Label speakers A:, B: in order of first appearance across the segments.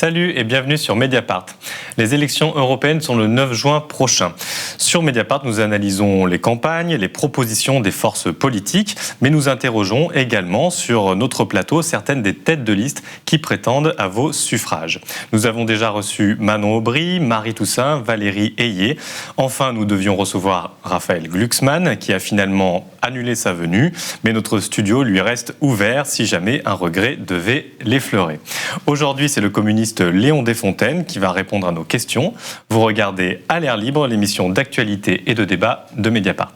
A: Salut et bienvenue sur Mediapart. Les élections européennes sont le 9 juin prochain. Sur Mediapart, nous analysons les campagnes, les propositions des forces politiques, mais nous interrogeons également sur notre plateau certaines des têtes de liste qui prétendent à vos suffrages. Nous avons déjà reçu Manon Aubry, Marie Toussaint, Valérie Ayé. Enfin, nous devions recevoir Raphaël Glucksmann qui a finalement annulé sa venue, mais notre studio lui reste ouvert si jamais un regret devait l'effleurer. Aujourd'hui, c'est le communiste Léon Desfontaines qui va répondre à nos questions. Vous regardez À l'air libre, l'émission d'actualité et de débat de Mediapart.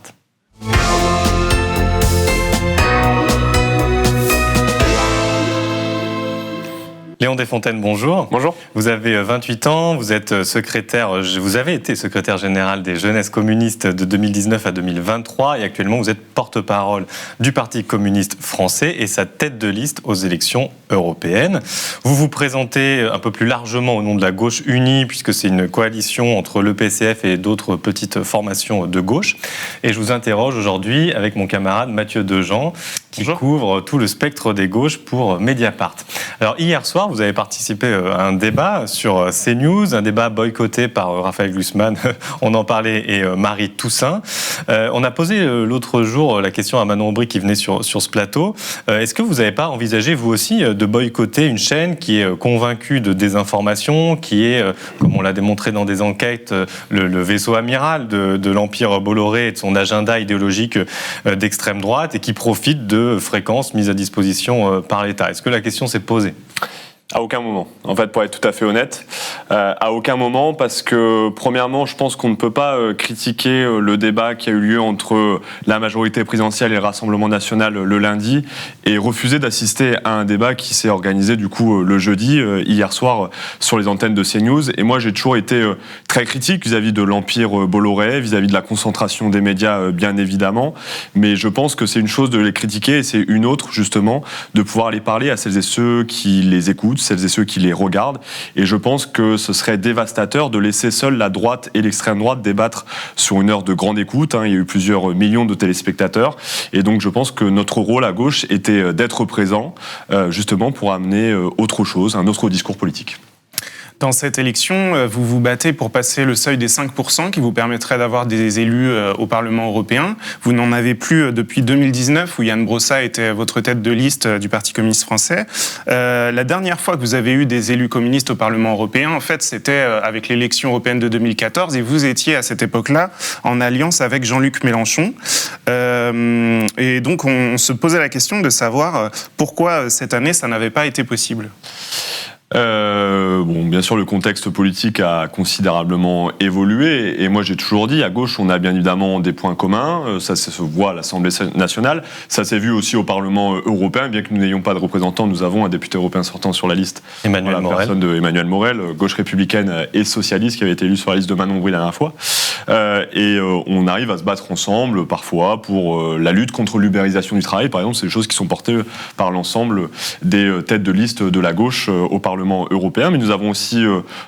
A: Léon Desfontaines, bonjour.
B: Bonjour.
A: Vous avez 28 ans, vous avez été secrétaire général des Jeunesses communistes de 2019 à 2023 et actuellement vous êtes porte-parole du Parti communiste français et sa tête de liste aux élections européennes. Vous vous présentez un peu plus largement au nom de la gauche unie puisque c'est une coalition entre le PCF et d'autres petites formations de gauche. Et je vous interroge aujourd'hui avec mon camarade Mathieu Dejean qui couvre tout le spectre des gauches pour Mediapart. Alors hier soir, vous avez participé à un débat sur CNews, un débat boycotté par Raphaël Glucksmann, on en parlait, et Marie Toussaint. On a posé l'autre jour la question à Manon Aubry qui venait sur ce plateau. Est-ce que vous n'avez pas envisagé, vous aussi, de boycotter une chaîne qui est convaincue de désinformation, qui est, comme on l'a démontré dans des enquêtes, le vaisseau amiral de l'Empire Bolloré et de son agenda idéologique d'extrême droite et qui profite de fréquences mises à disposition par l'État? Est-ce que la question s'est posée?
B: À aucun moment. En fait, pour être tout à fait honnête, à aucun moment, parce que premièrement, je pense qu'on ne peut pas critiquer le débat qui a eu lieu entre la majorité présidentielle et le Rassemblement national le lundi et refuser d'assister à un débat qui s'est organisé du coup le jeudi, hier soir, sur les antennes de CNews. Et moi, j'ai toujours été très critique vis-à-vis de l'Empire Bolloré, vis-à-vis de la concentration des médias, bien évidemment. Mais je pense que c'est une chose de les critiquer et c'est une autre, justement, de pouvoir les parler à celles et ceux qui les écoutent, celles et ceux qui les regardent. Et je pense que ce serait dévastateur de laisser seule la droite et l'extrême droite débattre sur une heure de grande écoute. Il y a eu plusieurs millions de téléspectateurs. Et donc je pense que notre rôle à gauche était d'être présent, justement pour amener autre chose, un autre discours politique.
C: Dans cette élection, vous vous battez pour passer le seuil des 5% qui vous permettrait d'avoir des élus au Parlement européen. Vous n'en avez plus depuis 2019 où Yann Brossa était votre tête de liste du Parti communiste français. La dernière fois que vous avez eu des élus communistes au Parlement européen, en fait, c'était avec l'élection européenne de 2014 et vous étiez à cette époque-là en alliance avec Jean-Luc Mélenchon. Et donc, on se posait la question de savoir pourquoi cette année, ça n'avait pas été possible.
B: Bien sûr, le contexte politique a considérablement évolué et moi j'ai toujours dit, à gauche, on a bien évidemment des points communs, ça se voit à l'Assemblée nationale, ça s'est vu aussi au Parlement européen, bien que nous n'ayons pas de représentants, nous avons un député européen sortant sur la liste,
A: Emmanuel Morel.
B: Personne de Emmanuel Morel, gauche républicaine et socialiste, qui avait été élu sur la liste de Manon Aubry la dernière fois, et on arrive à se battre ensemble parfois pour la lutte contre l'ubérisation du travail, par exemple, c'est des choses qui sont portées par l'ensemble des têtes de liste de la gauche au Parlement européen, mais nous avons aussi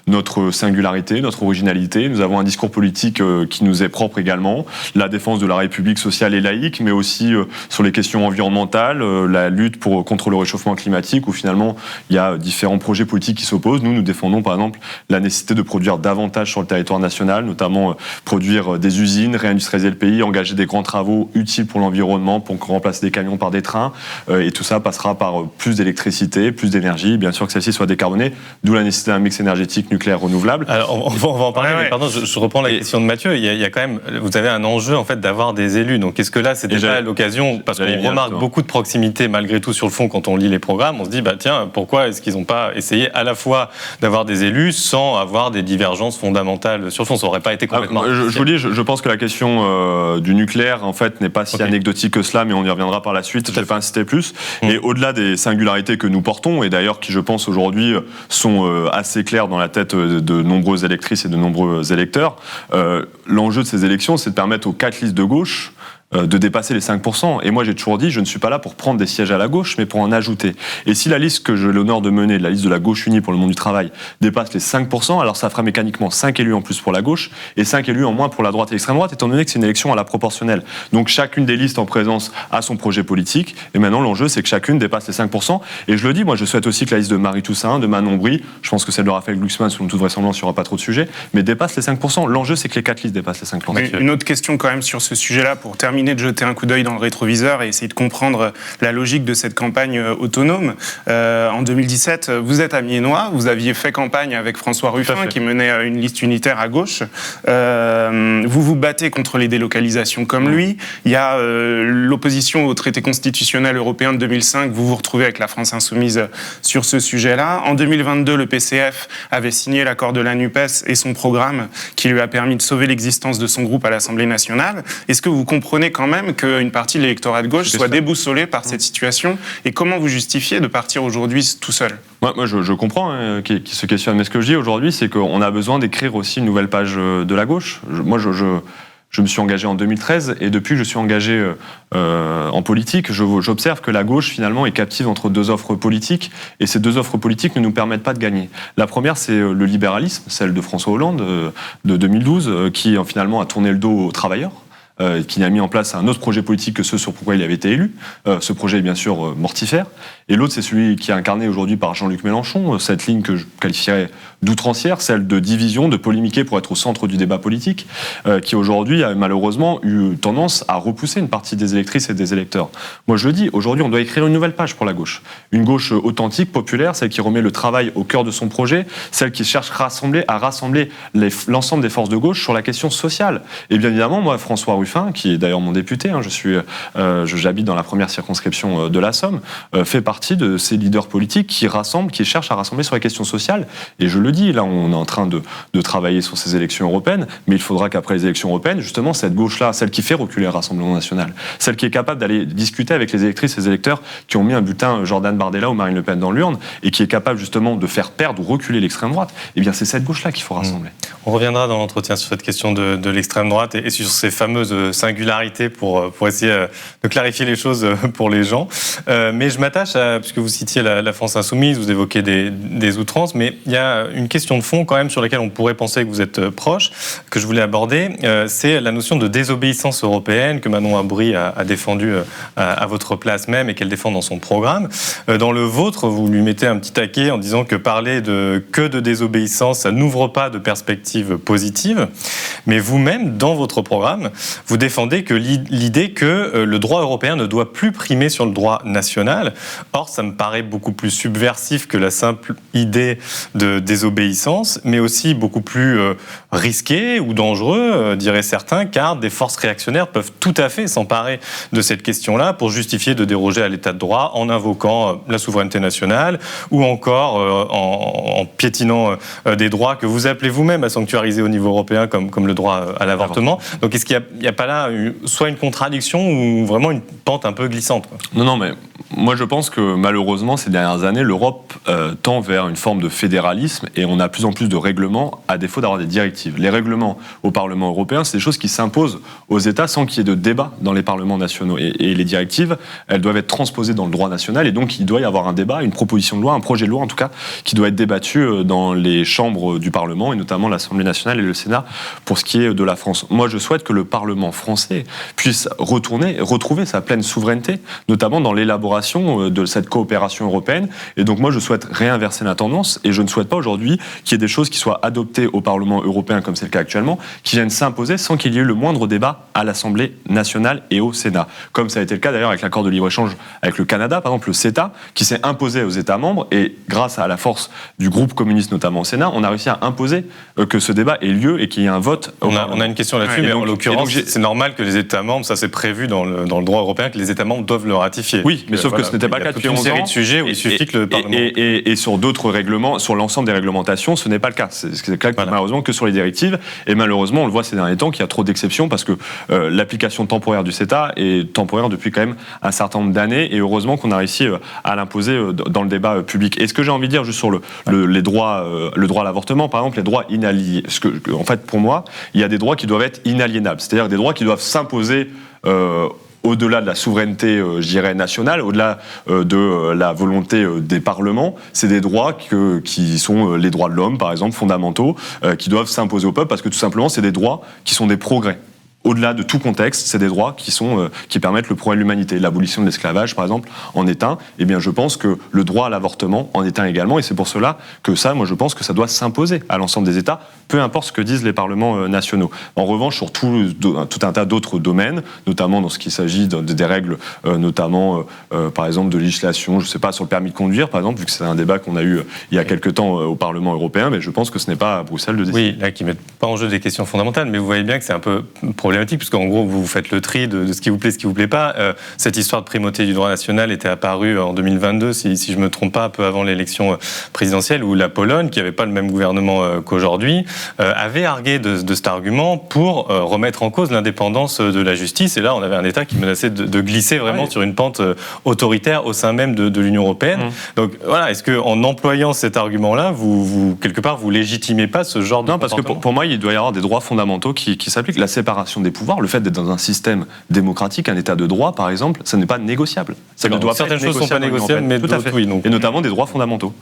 B: notre singularité, notre originalité, nous avons un discours politique qui nous est propre également, la défense de la République sociale et laïque, mais aussi sur les questions environnementales, la lutte contre le réchauffement climatique, où finalement il y a différents projets politiques qui s'opposent. Nous défendons par exemple la nécessité de produire davantage sur le territoire national, notamment produire des usines, réindustrialiser le pays, engager des grands travaux utiles pour l'environnement, pour remplacer des camions par des trains, et tout ça passera par plus d'électricité, plus d'énergie, bien sûr que celle-ci soit décarbonée, d'où la nécessité d'un mix énergétique nucléaire renouvelable.
A: Alors, on va en parler, mais pardon, je reprends la question de Mathieu. Il y a quand même, vous avez un enjeu en fait d'avoir des élus. Donc est-ce que là c'est déjà l'occasion, parce qu'on remarque beaucoup de proximité malgré tout sur le fond quand on lit les programmes, on se dit tiens, pourquoi est-ce qu'ils n'ont pas essayé à la fois d'avoir des élus sans avoir des divergences fondamentales sur le fond? Ça n'aurait pas été complètement.
B: Je vous dis, je pense que la question du nucléaire en fait n'est pas si anecdotique que cela, mais on y reviendra par la suite. Je ne vais pas insister plus. Et au-delà des singularités que nous portons, et d'ailleurs qui je pense aujourd'hui sont assez claires dans la tête de nombreuses électrices et de nombreux électeurs, l'enjeu de ces élections, c'est de permettre aux 4 listes de gauche de dépasser les 5%. Et moi, j'ai toujours dit, je ne suis pas là pour prendre des sièges à la gauche, mais pour en ajouter. Et si la liste que j'ai l'honneur de mener, la liste de la gauche unie pour le monde du travail, dépasse les 5%, alors ça fera mécaniquement 5 élus en plus pour la gauche et 5 élus en moins pour la droite et l'extrême droite, étant donné que c'est une élection à la proportionnelle. Donc chacune des listes en présence a son projet politique. Et maintenant, l'enjeu, c'est que chacune dépasse les 5%. Et je le dis, moi, je souhaite aussi que la liste de Marie Toussaint, de Manon Bry, je pense que celle de Raphaël Glucksmann, selon toute vraisemblance, il n'y aura pas trop de sujets, mais dépasse les 5%. L'enjeu, c'est que les 4 listes dépassent les 5%.
C: Mais une autre question quand même sur ce sujet-là, pour terminer de jeter un coup d'œil dans le rétroviseur et essayer de comprendre la logique de cette campagne autonome. En 2017, vous êtes amiénois, vous aviez fait campagne avec François Ruffin qui menait une liste unitaire à gauche. Vous vous battez contre les délocalisations comme lui. Il y a l'opposition au traité constitutionnel européen de 2005. Vous vous retrouvez avec la France insoumise sur ce sujet-là. En 2022, le PCF avait signé l'accord de la NUPES et son programme qui lui a permis de sauver l'existence de son groupe à l'Assemblée nationale. Est-ce que vous comprenez quand même qu'une partie de l'électorat de gauche soit déboussolée par cette situation? Et comment vous justifiez de partir aujourd'hui tout seul?
B: Moi, je comprends qui se questionne. Mais ce que je dis aujourd'hui, c'est qu'on a besoin d'écrire aussi une nouvelle page de la gauche. Je me suis engagé en 2013 et depuis que je suis engagé en politique, j'observe que la gauche finalement est captive entre deux offres politiques et ces deux offres politiques ne nous permettent pas de gagner. La première, c'est le libéralisme, celle de François Hollande de 2012, qui finalement a tourné le dos aux travailleurs. Qui a mis en place un autre projet politique que ce sur pourquoi il avait été élu. Ce projet est bien sûr mortifère. Et l'autre, c'est celui qui est incarné aujourd'hui par Jean-Luc Mélenchon, cette ligne que je qualifierais d'outrancière, celle de division, de polémiquer pour être au centre du débat politique, qui aujourd'hui a malheureusement eu tendance à repousser une partie des électrices et des électeurs. Moi je le dis, aujourd'hui on doit écrire une nouvelle page pour la gauche. Une gauche authentique, populaire, celle qui remet le travail au cœur de son projet, celle qui cherche à rassembler l'ensemble des forces de gauche sur la question sociale. Et bien évidemment, moi, François Ruffin, qui est d'ailleurs mon député, j'habite dans la première circonscription de la Somme, fait partie de ces leaders politiques qui cherchent à rassembler sur la question sociale. Et je le dis, là on est en train de travailler sur ces élections européennes, mais il faudra qu'après les élections européennes, justement, cette gauche-là, celle qui fait reculer le Rassemblement national, celle qui est capable d'aller discuter avec les électrices et les électeurs qui ont mis un bulletin Jordan Bardella ou Marine Le Pen dans l'urne et qui est capable justement de faire perdre ou reculer l'extrême droite, eh bien c'est cette gauche-là qu'il faut rassembler.
A: On reviendra dans l'entretien sur cette question de l'extrême droite et sur ces fameuses singularités pour essayer de clarifier les choses pour les gens. Mais je m'attache à, puisque vous citiez la France insoumise, vous évoquez des outrances, mais il y a une question de fond quand même sur laquelle on pourrait penser que vous êtes proche, que je voulais aborder, c'est la notion de désobéissance européenne que Manon Bry a défendue à votre place même et qu'elle défend dans son programme. Dans le vôtre, vous lui mettez un petit taquet en disant que parler que de désobéissance, ça n'ouvre pas de perspective positive, mais vous-même, dans votre programme, vous défendez que l'idée que le droit européen ne doit plus primer sur le droit national. Or, ça me paraît beaucoup plus subversif que la simple idée de désobéissance, mais aussi beaucoup plus risqué ou dangereux, diraient certains, car des forces réactionnaires peuvent tout à fait s'emparer de cette question-là pour justifier de déroger à l'état de droit en invoquant la souveraineté nationale ou encore en piétinant des droits que vous appelez vous-même à sanctuariser au niveau européen comme le droit à l'avortement. Donc est-ce qu'il n'y a pas là soit une contradiction ou vraiment une pente un peu glissante, quoi?
B: Non, mais moi je pense que malheureusement ces dernières années l'Europe tend vers une forme de fédéralisme et on a de plus en plus de règlements à défaut d'avoir des directives. Les règlements au Parlement européen, c'est des choses qui s'imposent aux États sans qu'il y ait de débat dans les parlements nationaux. Et les directives, elles doivent être transposées dans le droit national et donc il doit y avoir un débat, une proposition de loi, un projet de loi en tout cas, qui doit être débattu dans les chambres du Parlement et notamment l'Assemblée nationale et le Sénat pour ce qui est de la France. Moi je souhaite que le Parlement français puisse retrouver sa pleine souveraineté, notamment dans l'élaboration de cette coopération européenne. Et donc moi je souhaite réinverser la tendance et je ne souhaite pas aujourd'hui qu'il y ait des choses qui soient adoptées au Parlement européen comme c'est le cas actuellement, qui viennent s'imposer sans qu'il y ait eu le moindre débat à l'Assemblée nationale et au Sénat. Comme ça a été le cas d'ailleurs avec l'accord de libre-échange avec le Canada, par exemple le CETA, qui s'est imposé aux États membres et grâce à la force du groupe communiste notamment au Sénat, on a réussi à imposer que ce débat ait lieu et qu'il y ait un vote.
A: On a une question là-dessus, mais en l'occurrence, c'est normal que les États membres, ça c'est prévu dans le droit européen, que les États membles doivent le ratifier.
B: Oui, mais sauf que ce n'était pas le cas depuis 11 ans.
A: Il y a toute une série de sujets où il suffit que le Parlement...
B: Et sur d'autres règlements, sur l'ensemble des réglementations, ce n'est pas le cas. C'est le cas malheureusement que sur les directives. Et malheureusement, on le voit ces derniers temps qu'il y a trop d'exceptions parce que l'application temporaire du CETA est temporaire depuis quand même un certain nombre d'années. Et heureusement qu'on a réussi à l'imposer dans le débat public. Et ce que j'ai envie de dire juste sur le droit à l'avortement, par exemple, les droits inaliénables. En fait, pour moi, il y a des droits qui doivent être inaliénables. C'est-à-dire des droits qui doivent s'imposer au-delà de la souveraineté, je dirais, nationale, au-delà de la volonté des parlements, c'est des droits qui sont les droits de l'homme, par exemple, fondamentaux, qui doivent s'imposer au peuple, parce que tout simplement, c'est des droits qui sont des progrès. Au-delà de tout contexte, c'est des droits qui permettent le progrès de l'humanité. L'abolition de l'esclavage, par exemple, en est un. Eh bien, je pense que le droit à l'avortement en est un également, et c'est pour cela que moi, je pense que ça doit s'imposer à l'ensemble des États, peu importe ce que disent les parlements nationaux. En revanche, sur tout un tas d'autres domaines, notamment dans ce qu'il s'agit des règles, notamment, par exemple, de législation, je ne sais pas, sur le permis de conduire, par exemple, vu que c'est un débat qu'on a eu il y a quelque temps au Parlement européen, mais je pense que ce n'est pas à Bruxelles de décider.
A: Oui, là, qui ne mettent pas en jeu des questions fondamentales, mais vous voyez bien que c'est un peu problématique, puisqu'en gros, vous faites le tri de ce qui vous plaît, ce qui vous plaît pas. Cette histoire de primauté du droit national était apparue en 2022, si je me trompe pas, un peu avant l'élection présidentielle, où la Pologne, qui n'avait pas le même gouvernement qu'aujourd'hui, avait argué de cet argument pour remettre en cause l'indépendance de la justice. Et là, on avait un État qui menaçait de glisser vraiment sur une pente autoritaire au sein même de l'Union européenne. Donc voilà, est-ce qu'en employant cet argument-là, quelque part, vous légitimez pas ce genre de comportement ?
B: Non, parce que pour moi, il doit y avoir des droits fondamentaux qui s'appliquent. La séparation des pouvoirs, le fait d'être dans un système démocratique, un état de droit, par exemple, ça n'est pas négociable. Ça ne doit pas
A: certaines choses ne sont pas négociables, mais d'autres, oui.
B: Et notamment des droits fondamentaux.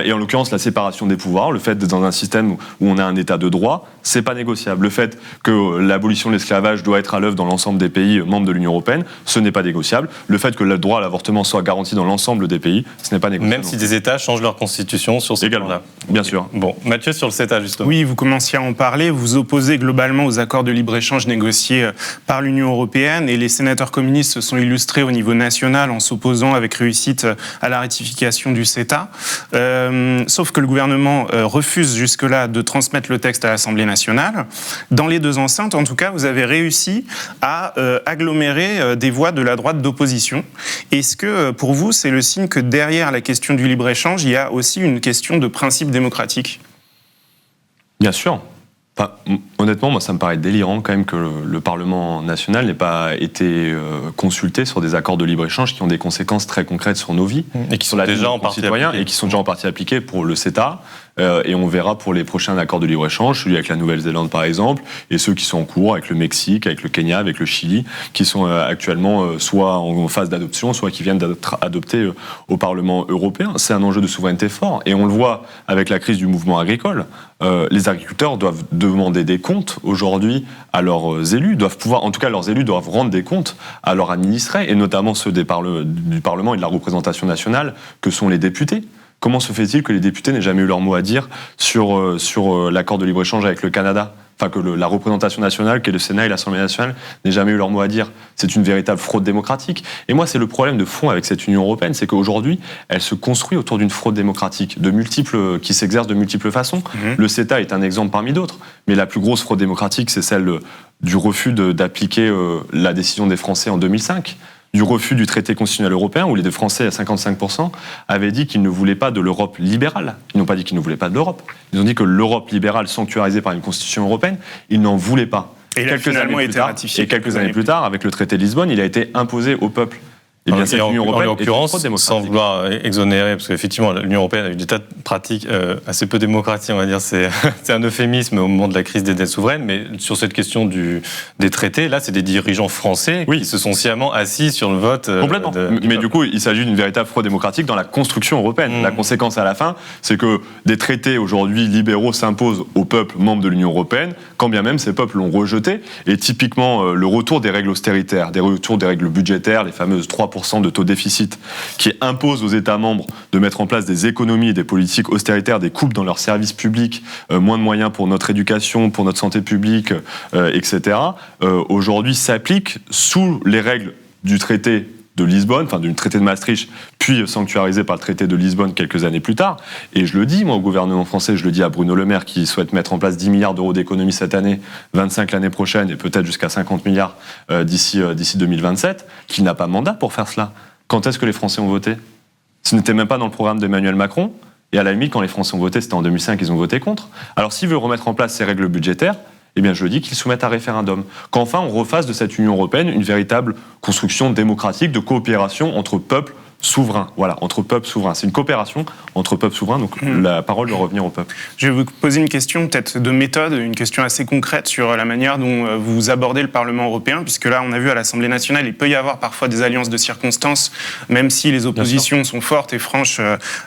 B: Et en l'occurrence, la séparation des pouvoirs, le fait d'être dans un système où on a un état de droit, c'est pas négociable. Le fait que l'abolition de l'esclavage doit être à l'œuvre dans l'ensemble des pays membres de l'Union européenne, ce n'est pas négociable. Le fait que le droit à l'avortement soit garanti dans l'ensemble des pays, ce n'est pas négociable.
A: Même si des États changent leur constitution sur ces points-là.
B: Bien sûr.
A: Bon, Mathieu, sur le CETA, justement.
C: Oui, vous commenciez à en parler. Vous opposez globalement aux accords de libre-échange négociés par l'Union européenne, et les sénateurs communistes se sont illustrés au niveau national en s'opposant avec réussite à la ratification du CETA. Sauf que le gouvernement refuse jusque-là de transmettre le texte à l'Assemblée nationale. Dans les deux enceintes, en tout cas, vous avez réussi à agglomérer des voix de la droite d'opposition. Est-ce que, pour vous, c'est le signe que derrière la question du libre-échange, il y a aussi une question de principe démocratique ?
B: Bien sûr. Enfin, honnêtement, moi, ça me paraît délirant quand même que le Parlement national n'ait pas été consulté sur des accords de libre-échange qui ont des conséquences très concrètes sur nos vies,
A: et qui sont déjà en partie appliqués.
B: Et qui sont déjà en partie appliqués pour le CETA. Et on verra pour les prochains accords de libre-échange, celui avec la Nouvelle-Zélande par exemple, et ceux qui sont en cours avec le Mexique, avec le Kenya, avec le Chili, qui sont actuellement soit en phase d'adoption, soit qui viennent d'être adoptés au Parlement européen. C'est un enjeu de souveraineté fort. Et on le voit avec la crise du mouvement agricole. Les agriculteurs doivent demander des comptes aujourd'hui à leurs élus, en tout cas leurs élus doivent rendre des comptes à leurs administrés, et notamment ceux du Parlement et de la représentation nationale, que sont les députés. Comment se fait-il que les députés n'aient jamais eu leur mot à dire sur l'accord de libre-échange avec le Canada ? Enfin, que la représentation nationale, qu'est le Sénat et l'Assemblée nationale, n'aient jamais eu leur mot à dire. C'est une véritable fraude démocratique. Et moi, c'est le problème de fond avec cette Union européenne, c'est qu'aujourd'hui, elle se construit autour d'une fraude démocratique, qui s'exerce de multiples façons. Le CETA est un exemple parmi d'autres, mais la plus grosse fraude démocratique, c'est celle du refus d'appliquer la décision des Français en 2005. Du refus du traité constitutionnel européen, où les deux Français, à 55%, avaient dit qu'ils ne voulaient pas de l'Europe libérale. Ils n'ont pas dit qu'ils ne voulaient pas de l'Europe. Ils ont dit que l'Europe libérale sanctuarisée par une constitution européenne, ils n'en voulaient pas.
C: Et quelques années
B: plus tard, avec le traité de Lisbonne, il a été imposé au peuple.
A: Et bien, cette Union européenne, en l'occurrence, sans vouloir exonérer, parce qu'effectivement, l'Union européenne a eu des tas de pratiques assez peu démocratiques, on va dire, c'est un euphémisme au moment de la crise des dettes souveraines, mais sur cette question des traités, là, c'est des dirigeants français qui se sont sciemment assis sur le vote.
B: Complètement. Mais du coup, il s'agit d'une véritable fraude démocratique dans la construction européenne. La conséquence à la fin, c'est que des traités aujourd'hui libéraux s'imposent aux peuples membres de l'Union européenne, quand bien même ces peuples l'ont rejeté. Et typiquement, le retour des règles austéritaires, des règles budgétaires, les fameuses 3% de taux de déficit, qui impose aux États membres de mettre en place des économies et des politiques austéritaires, des coupes dans leurs services publics, moins de moyens pour notre éducation, pour notre santé publique, etc., aujourd'hui s'appliquent sous les règles du traité de Lisbonne, enfin du traité de Maastricht, puis sanctuarisé par le traité de Lisbonne quelques années plus tard. Et je le dis, moi, au gouvernement français, je le dis à Bruno Le Maire, qui souhaite mettre en place 10 milliards d'euros d'économies cette année, 25 l'année prochaine, et peut-être jusqu'à 50 milliards d'ici 2027, qu'il n'a pas mandat pour faire cela. Quand est-ce que les Français ont voté ? Ce n'était même pas dans le programme d'Emmanuel Macron, et à la limite, quand les Français ont voté, c'était en 2005, ils ont voté contre. Alors s'il veut remettre en place ces règles budgétaires, eh bien, je dis qu'ils soumettent à référendum. Qu'enfin, on refasse de cette Union européenne une véritable construction démocratique de coopération entre peuples souverains. Voilà, entre peuples souverains. C'est une coopération entre peuples souverains, donc la parole doit revenir au peuple.
C: Je vais vous poser une question peut-être de méthode, une question assez concrète sur la manière dont vous abordez le Parlement européen, puisque là, on a vu à l'Assemblée nationale, il peut y avoir parfois des alliances de circonstances, même si les oppositions sont fortes et franches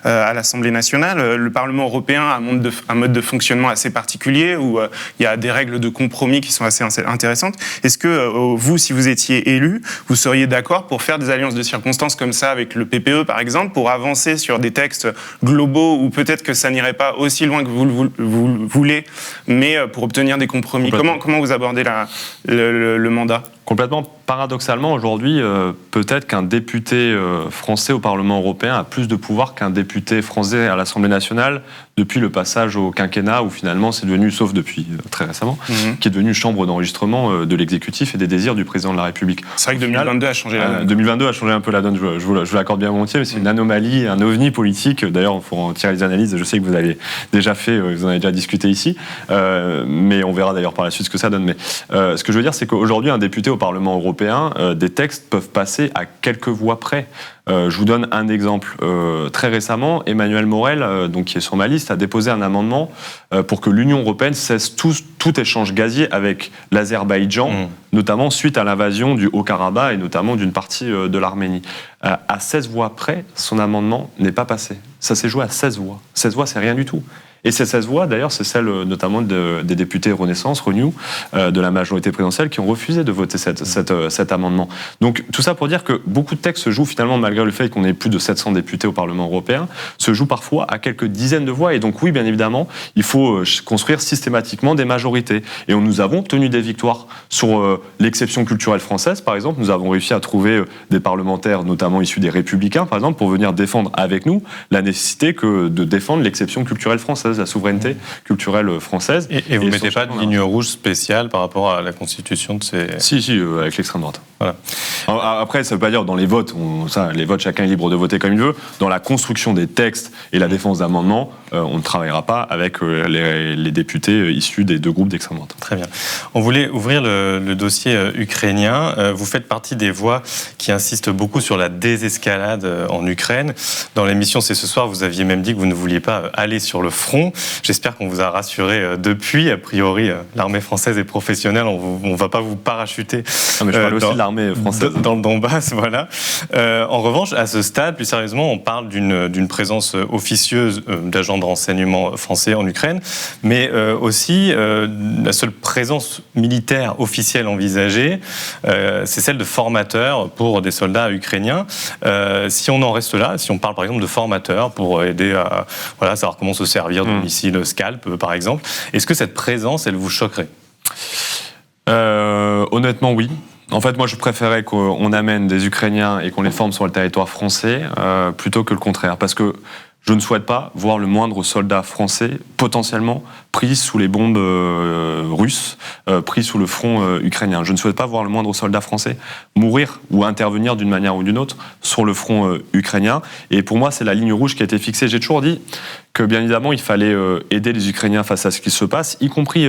C: à l'Assemblée nationale. Le Parlement européen a un mode de fonctionnement assez particulier, où il y a des règles de compromis qui sont assez intéressantes. Est-ce que vous, si vous étiez élu, vous seriez d'accord pour faire des alliances de circonstances comme ça avec le PPE, par exemple, pour avancer sur des textes globaux où peut-être que ça n'irait pas aussi loin que vous le voulez, mais pour obtenir des compromis? Comment vous abordez le mandat?
B: Complètement. Paradoxalement, aujourd'hui, peut-être qu'un député français au Parlement européen a plus de pouvoir qu'un député français à l'Assemblée nationale depuis le passage au quinquennat, où finalement c'est devenu, sauf depuis très récemment, qui est devenu chambre d'enregistrement de l'exécutif et des désirs du président de la République.
C: C'est vrai que 2022 a changé la donne.
B: 2022 a changé un peu la donne, je vous l'accorde bien volontiers, mais c'est une anomalie, un ovni politique. D'ailleurs, il faut en tirer les analyses. Je sais que vous avez déjà fait, vous en avez déjà discuté ici, mais on verra d'ailleurs par la suite ce que ça donne. Mais ce que je veux dire, c'est qu'aujourd'hui, un député au Parlement européen, des textes peuvent passer à quelques voix près. Je vous donne un exemple. Très récemment, Emmanuel Morel, donc qui est sur ma liste, a déposé un amendement pour que l'Union européenne cesse tout échange gazier avec l'Azerbaïdjan, notamment suite à l'invasion du Haut-Karabakh et notamment d'une partie de l'Arménie. À 16 voix près, son amendement n'est pas passé. Ça s'est joué à 16 voix. 16 voix, c'est rien du tout. Et ces 16 voix, d'ailleurs, c'est celle notamment des députés Renaissance, Renew, de la majorité présidentielle, qui ont refusé de voter cet amendement. Donc tout ça pour dire que beaucoup de textes se jouent finalement, malgré le fait qu'on ait plus de 700 députés au Parlement européen, se jouent parfois à quelques dizaines de voix. Et donc oui, bien évidemment, il faut construire systématiquement des majorités. Et nous avons obtenu des victoires sur l'exception culturelle française, par exemple. Nous avons réussi à trouver des parlementaires, notamment issus des Républicains, par exemple, pour venir défendre avec nous la nécessité de défendre l'exception culturelle française, la souveraineté culturelle française.
A: Et vous ne mettez pas de ligne rouge spéciale par rapport à la constitution de ces...
B: Si, avec l'extrême droite.
A: Voilà.
B: Après, ça ne veut pas dire dans les votes, les votes, chacun est libre de voter comme il veut. Dans la construction des textes et la défense d'amendements, on ne travaillera pas avec les députés issus des deux groupes d'extrême droite.
A: Très bien. On voulait ouvrir le dossier ukrainien. Vous faites partie des voix qui insistent beaucoup sur la désescalade en Ukraine. Dans l'émission C'est ce soir, vous aviez même dit que vous ne vouliez pas aller sur le front. J'espère qu'on vous a rassuré depuis. A priori, l'armée française est professionnelle. On ne va pas vous parachuter.
B: Mais je parlais aussi de l'armée française.
A: Dans le Donbass, voilà. En revanche, à ce stade, plus sérieusement, on parle d'une présence officieuse d'agents de renseignement français en Ukraine, mais aussi la seule présence militaire officielle envisagée, c'est celle de formateurs pour des soldats ukrainiens. Si on en reste là, si on parle par exemple de formateurs pour aider à savoir comment se servir de missiles Scalp, par exemple, est-ce que cette présence, elle vous choquerait ?
B: Honnêtement, oui. En fait, moi, je préférais qu'on amène des Ukrainiens et qu'on les forme sur le territoire français plutôt que le contraire. Parce que je ne souhaite pas voir le moindre soldat français potentiellement pris sous les bombes russes, pris sous le front ukrainien. Je ne souhaite pas voir le moindre soldat français mourir ou intervenir d'une manière ou d'une autre sur le front ukrainien. Et pour moi, c'est la ligne rouge qui a été fixée. J'ai toujours dit que, bien évidemment, il fallait aider les Ukrainiens face à ce qui se passe, y compris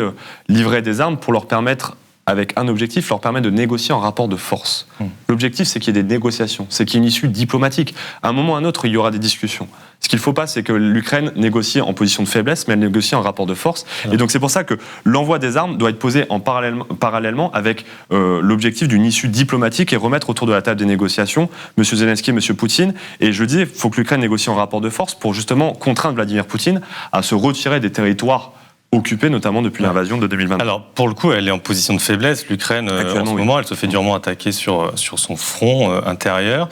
B: livrer des armes pour leur permettre, avec un objectif, leur permettre de négocier en rapport de force. L'objectif, c'est qu'il y ait des négociations, c'est qu'il y ait une issue diplomatique. À un moment ou à un autre, il y aura des discussions. Ce qu'il ne faut pas, c'est que l'Ukraine négocie en position de faiblesse, mais elle négocie en rapport de force. Et donc c'est pour ça que l'envoi des armes doit être posé parallèlement avec l'objectif d'une issue diplomatique et remettre autour de la table des négociations M. Zelensky et M. Poutine. Et je dis, il faut que l'Ukraine négocie en rapport de force pour justement contraindre Vladimir Poutine à se retirer des territoires occupée notamment depuis l'invasion de 2022.
A: Alors, pour le coup, elle est en position de faiblesse. L'Ukraine, en ce moment, elle se fait durement attaquer sur son front intérieur.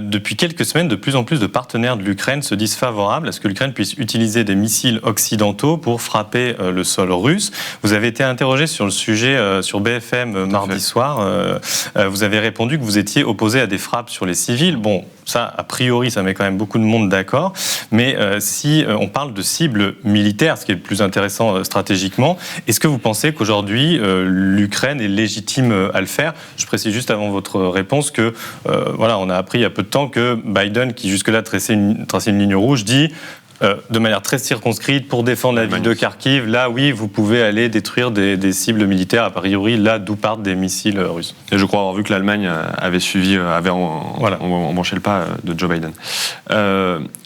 A: Depuis quelques semaines, de plus en plus de partenaires de l'Ukraine se disent favorables à ce que l'Ukraine puisse utiliser des missiles occidentaux pour frapper le sol russe. Vous avez été interrogé sur le sujet sur BFM mardi soir. Vous avez répondu que vous étiez opposé à des frappes sur les civils. Bon, ça, a priori, ça met quand même beaucoup de monde d'accord. Mais si on parle de cibles militaires, ce qui est le plus intéressant stratégiquement, est-ce que vous pensez qu'aujourd'hui, l'Ukraine est légitime à le faire ? Je précise juste avant votre réponse que, on a appris il y a peu de temps que Biden, qui jusque-là traçait une ligne rouge, dit de manière très circonscrite pour défendre la ville de Kharkiv. Là, oui, vous pouvez aller détruire des cibles militaires, a priori, là d'où partent des missiles russes.
B: Et je crois avoir vu que l'Allemagne avait embranché le pas de Joe Biden.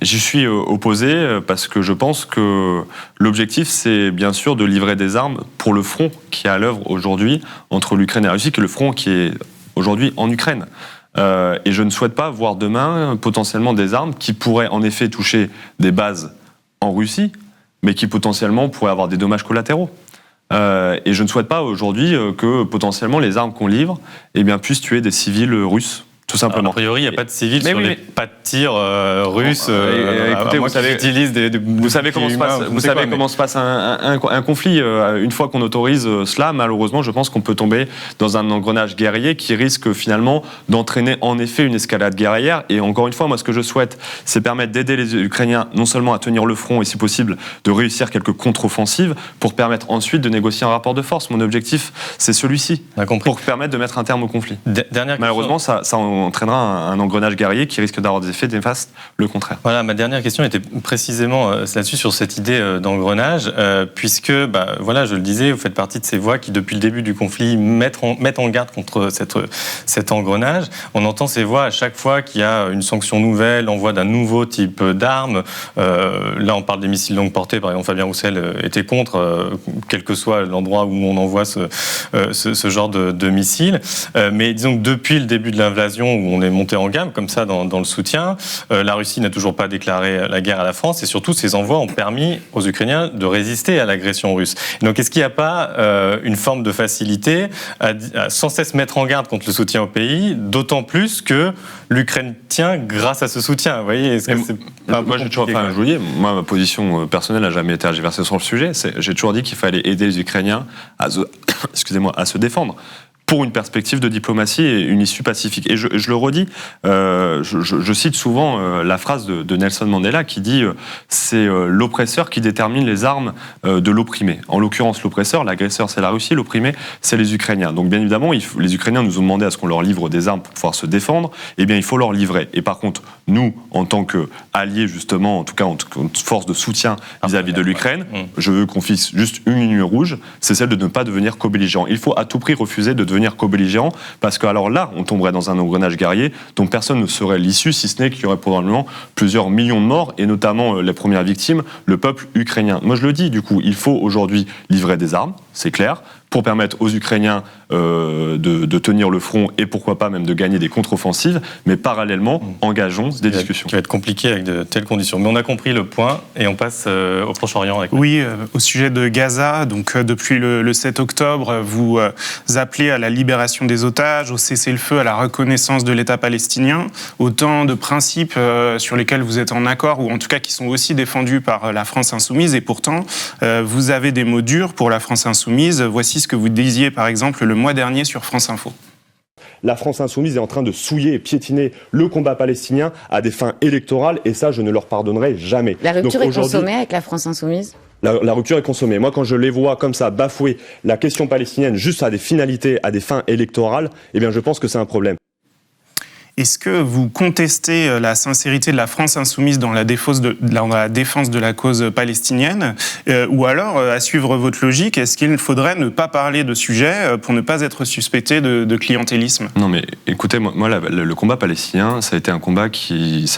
B: J'y suis opposé parce que je pense que l'objectif, c'est bien sûr de livrer des armes pour le front qui est à l'œuvre aujourd'hui entre l'Ukraine et la Russie, qui est le front qui est aujourd'hui en Ukraine. Et je ne souhaite pas voir demain potentiellement des armes qui pourraient en effet toucher des bases en Russie, mais qui potentiellement pourraient avoir des dommages collatéraux. Et je ne souhaite pas aujourd'hui que potentiellement les armes qu'on livre puissent tuer des civils russes. Tout simplement.
A: A priori, il n'y a pas de civils sur les pas de tir russes.
B: Écoutez, vous savez comment se passe un conflit. Une fois qu'on autorise cela, malheureusement, je pense qu'on peut tomber dans un engrenage guerrier qui risque finalement d'entraîner en effet une escalade guerrière. Et encore une fois, moi, ce que je souhaite, c'est permettre d'aider les Ukrainiens non seulement à tenir le front et si possible de réussir quelques contre-offensives pour permettre ensuite de négocier un rapport de force. Mon objectif, c'est celui-ci, pour permettre de mettre un terme au conflit. Malheureusement, ça entraînera un engrenage guerrier qui risque d'avoir des effets néfastes, le contraire.
A: Voilà, ma dernière question était précisément là-dessus, sur cette idée d'engrenage, puisque, voilà, je le disais, vous faites partie de ces voix qui, depuis le début du conflit, mettent en garde contre cet engrenage. On entend ces voix à chaque fois qu'il y a une sanction nouvelle, l'envoi d'un nouveau type d'armes. Là, on parle des missiles longue portée, par exemple, Fabien Roussel était contre, quel que soit l'endroit où on envoie ce genre de missiles. Mais disons que depuis le début de l'invasion, où on est monté en gamme comme ça dans le soutien, la Russie n'a toujours pas déclaré la guerre à la France et surtout ces envois ont permis aux Ukrainiens de résister à l'agression russe. Donc est-ce qu'il n'y a pas une forme de facilité à sans cesse mettre en garde contre le soutien au pays, d'autant plus que l'Ukraine tient grâce à ce soutien, vous voyez, est-ce que c'est
B: moi, j'ai toujours, je vous dis, moi, ma position personnelle n'a jamais été tergiversée sur le sujet. J'ai toujours dit qu'il fallait aider les Ukrainiens à se défendre, pour une perspective de diplomatie et une issue pacifique. Et je le redis, je cite souvent la phrase de Nelson Mandela qui dit c'est l'oppresseur qui détermine les armes de l'opprimé. En l'occurrence, l'oppresseur, l'agresseur, c'est la Russie, l'opprimé, c'est les Ukrainiens. Donc bien évidemment, les Ukrainiens nous ont demandé à ce qu'on leur livre des armes pour pouvoir se défendre. Eh bien, il faut leur livrer. Et par contre, nous, en tant qu'alliés, justement, en tout cas en force de soutien vis-à-vis de l'Ukraine, je veux qu'on fixe juste une ligne rouge, c'est celle de ne pas devenir co-belligérant. Il faut à tout prix refuser de devenir co-belligérant, parce que alors là, on tomberait dans un engrenage guerrier dont personne ne saurait l'issue, si ce n'est qu'il y aurait probablement plusieurs millions de morts, et notamment les premières victimes, le peuple ukrainien. Moi je le dis, du coup, il faut aujourd'hui livrer des armes, c'est clair, pour permettre aux Ukrainiens de tenir le front et pourquoi pas même de gagner des contre-offensives, mais parallèlement, engageons des discussions.
A: Qui va être compliqué avec de telles conditions. Mais on a compris le point et on passe au Proche-Orient.
C: Oui, au sujet de Gaza, donc depuis le 7 octobre, vous appelez à la libération des otages, au cessez-le-feu, à la reconnaissance de l'État palestinien, autant de principes sur lesquels vous êtes en accord, ou en tout cas qui sont aussi défendus par la France insoumise, et pourtant, vous avez des mots durs pour la France insoumise. Voici ce que vous disiez, par exemple, le mois dernier sur France Info.
D: La France insoumise est en train de souiller et piétiner le combat palestinien à des fins électorales, et ça, je ne leur pardonnerai jamais.
E: La rupture est consommée avec la France insoumise ?
D: La rupture est consommée. Moi, quand je les vois comme ça bafouer la question palestinienne juste à des finalités, à des fins électorales, eh bien, je pense que c'est un problème.
C: Est-ce que vous contestez la sincérité de la France insoumise dans la défense de la cause palestinienne, ou alors, à suivre votre logique, est-ce qu'il faudrait ne pas parler de sujet pour ne pas être suspecté de clientélisme ?
B: Non, mais écoutez, moi, le combat palestinien, ça a été un combat qui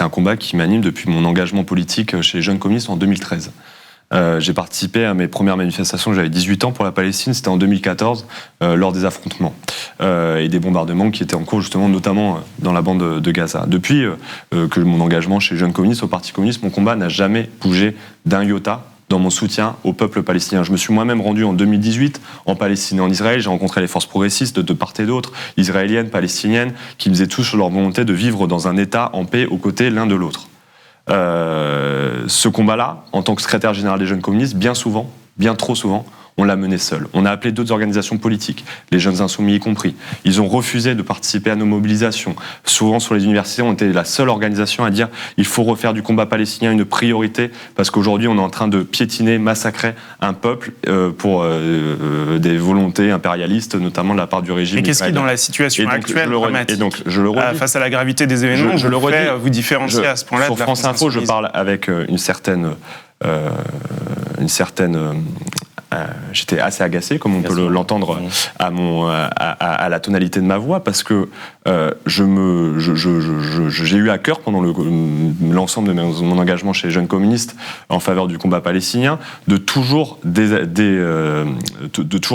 B: m'anime depuis mon engagement politique chez les Jeunes communistes en 2013. J'ai participé à mes premières manifestations, j'avais 18 ans pour la Palestine, c'était en 2014, lors des affrontements et des bombardements qui étaient en cours justement, notamment dans la bande de Gaza. Depuis que mon engagement chez Jeunes communistes, au Parti communiste, mon combat n'a jamais bougé d'un iota dans mon soutien au peuple palestinien. Je me suis moi-même rendu en 2018 en Palestine et en Israël, j'ai rencontré les forces progressistes de part et d'autre, israéliennes, palestiniennes, qui me disaient tous sur leur volonté de vivre dans un État en paix aux côtés l'un de l'autre. Ce combat-là, en tant que secrétaire général des Jeunes communistes, bien souvent, bien trop souvent, On l'a mené seul. On a appelé d'autres organisations politiques, les Jeunes Insoumis y compris. Ils ont refusé de participer à nos mobilisations. Souvent, sur les universités, on était la seule organisation à dire il faut refaire du combat palestinien une priorité, parce qu'aujourd'hui, on est en train de piétiner, massacrer un peuple pour des volontés impérialistes, notamment de la part du régime.
C: Mais qu'est-ce qui, dans la situation actuelle, face à la gravité des événements, je le redis, vous différencier à ce point-là
B: sur
C: de la
B: France Info, je parle avec une certaine j'étais assez agacé, comme on peut l'entendre à la tonalité de ma voix, parce que j'ai eu à cœur pendant l'ensemble de mon engagement chez les Jeunes communistes en faveur du combat palestinien de toujours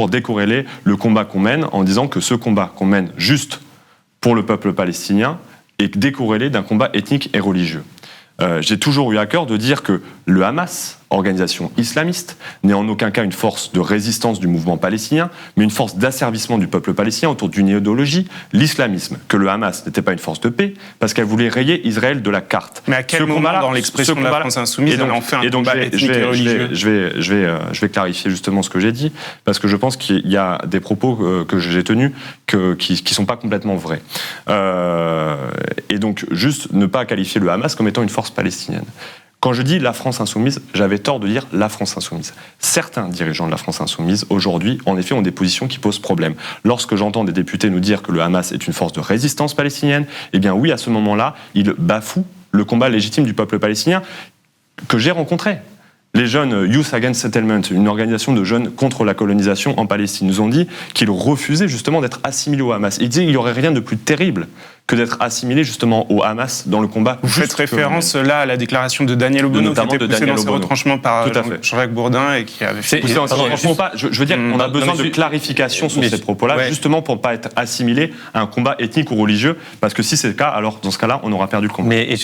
B: décorréler le combat qu'on mène en disant que ce combat qu'on mène juste pour le peuple palestinien est décorrélé d'un combat ethnique et religieux. J'ai toujours eu à cœur de dire que le Hamas, organisation islamiste, n'est en aucun cas une force de résistance du mouvement palestinien, mais une force d'asservissement du peuple palestinien autour d'une idéologie, l'islamisme, que le Hamas n'était pas une force de paix, parce qu'elle voulait rayer Israël de la carte.
C: Mais à quel moment, dans l'expression de la France insoumise, elle en fait un combat ethnique et religieux ?
B: Je vais clarifier justement ce que j'ai dit, parce que je pense qu'il y a des propos que j'ai tenus qui ne sont pas complètement vrais. Et donc, juste ne pas qualifier le Hamas comme étant une force palestinienne. Quand je dis la France insoumise, j'avais tort de dire la France insoumise. Certains dirigeants de la France insoumise, aujourd'hui, en effet, ont des positions qui posent problème. Lorsque j'entends des députés nous dire que le Hamas est une force de résistance palestinienne, eh bien oui, à ce moment-là, ils bafouent le combat légitime du peuple palestinien que j'ai rencontré. Les jeunes Youth Against Settlement, une organisation de jeunes contre la colonisation en Palestine, nous ont dit qu'ils refusaient justement d'être assimilés au Hamas. Ils disaient qu'il n'y aurait rien de plus terrible que d'être assimilés justement au Hamas dans le combat.
C: Vous faites référence là à la déclaration de Daniel Obono, qui était poussée dans ses retranchements par Jean-Jacques Bourdin et qui avait fait...
B: Je veux dire qu'on a besoin de clarification sur ces propos-là, justement pour ne pas être assimilé à un combat ethnique ou religieux, parce que si c'est le cas, alors dans ce cas-là, on aura perdu le combat.
A: Mais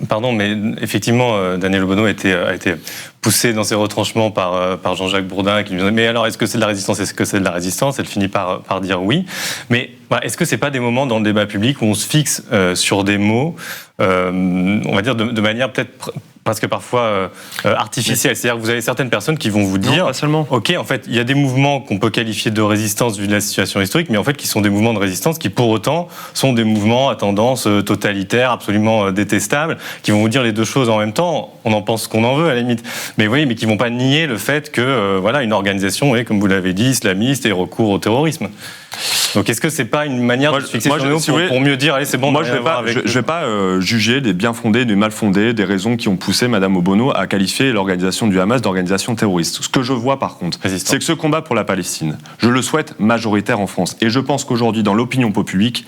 A: pardon, mais effectivement, Daniel Obono a été poussé dans ses retranchements par Jean-Jacques Bourdin, qui lui disait mais alors est-ce que c'est de la résistance ? Est-ce que c'est de la résistance ? Elle finit par dire oui. Mais est-ce que c'est pas des moments dans le débat public où on se fixe sur des mots, on va dire de manière peut-être parce que parfois artificielle. C'est-à-dire que vous avez certaines personnes qui vont vous dire,
B: non, pas seulement.
A: ok, en fait, il y a des mouvements qu'on peut qualifier de résistance vu la situation historique, mais en fait, qui sont des mouvements de résistance qui, pour autant, sont des mouvements à tendance totalitaire, absolument détestables, qui vont vous dire les deux choses en même temps. On en pense ce qu'on en veut, à la limite. Mais oui, mais qui vont pas nier le fait que, une organisation est, comme vous l'avez dit, islamiste et recourt au terrorisme. Donc, est-ce que c'est pas une manière de se fixer sur nous pour mieux dire, allez, c'est bon,
B: moi, je vais pas juger des bien fondés, des mal fondés, des raisons qui ont poussé Madame Obono à qualifier l'organisation du Hamas d'organisation terroriste. Ce que je vois, par contre, c'est que ce combat pour la Palestine, je le souhaite majoritaire en France. Et je pense qu'aujourd'hui, dans l'opinion publique,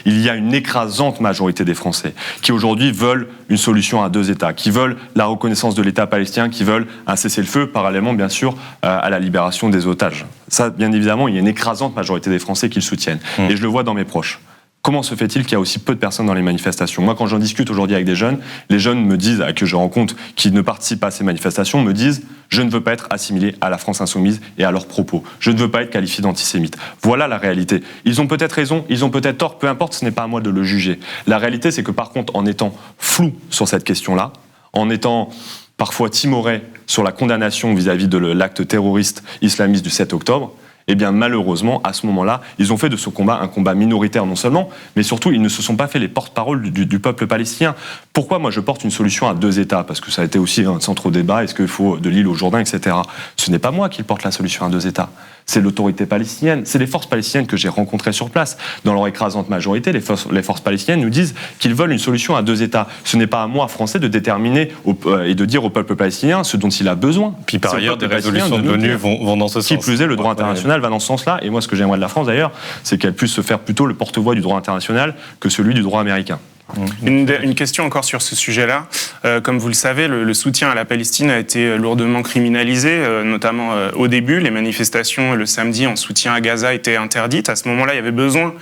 B: il y a une écrasante majorité des Français qui, aujourd'hui, veulent une solution à deux États, qui veulent la reconnaissance de l'État palestinien, qui veulent un cessez-le-feu, parallèlement, bien sûr, à la libération des otages. Ça, bien évidemment, il y a une écrasante majorité des Français qui le soutiennent. Et je le vois dans mes proches. Comment se fait-il qu'il y a aussi peu de personnes dans les manifestations ? Moi, quand j'en discute aujourd'hui avec des jeunes, les jeunes me disent, que je rencontre, qui ne participent pas à ces manifestations, me disent « Je ne veux pas être assimilé à la France insoumise et à leurs propos. Je ne veux pas être qualifié d'antisémite. » Voilà la réalité. Ils ont peut-être raison, ils ont peut-être tort, peu importe, ce n'est pas à moi de le juger. La réalité, c'est que par contre, en étant flou sur cette question-là, en étant parfois timoré sur la condamnation vis-à-vis de l'acte terroriste islamiste du 7 octobre, eh bien malheureusement, à ce moment-là, ils ont fait de ce combat un combat minoritaire non seulement, mais surtout, ils ne se sont pas fait les porte-parole du peuple palestinien. Pourquoi moi je porte une solution à deux États ? Parce que ça a été aussi un centre débat, est-ce qu'il faut de l'île au Jourdain, etc. Ce n'est pas moi qui porte la solution à deux États. C'est l'autorité palestinienne, c'est les forces palestiniennes que j'ai rencontrées sur place. Dans leur écrasante majorité, les forces palestiniennes nous disent qu'ils veulent une solution à deux États. Ce n'est pas à moi, Français, de déterminer et de dire au peuple palestinien ce dont il a besoin.
A: Puis par ailleurs, des résolutions de l'ONU vont dans ce sens.
B: Qui plus est, le droit international va dans ce sens-là. Et moi, ce que j'aimerais de la France, d'ailleurs, c'est qu'elle puisse se faire plutôt le porte-voix du droit international que celui du droit américain.
C: Une question encore sur ce sujet-là. Comme vous le savez, le soutien à la Palestine a été lourdement criminalisé, notamment au début. Les manifestations le samedi en soutien à Gaza étaient interdites. À ce moment-là, il y avait besoin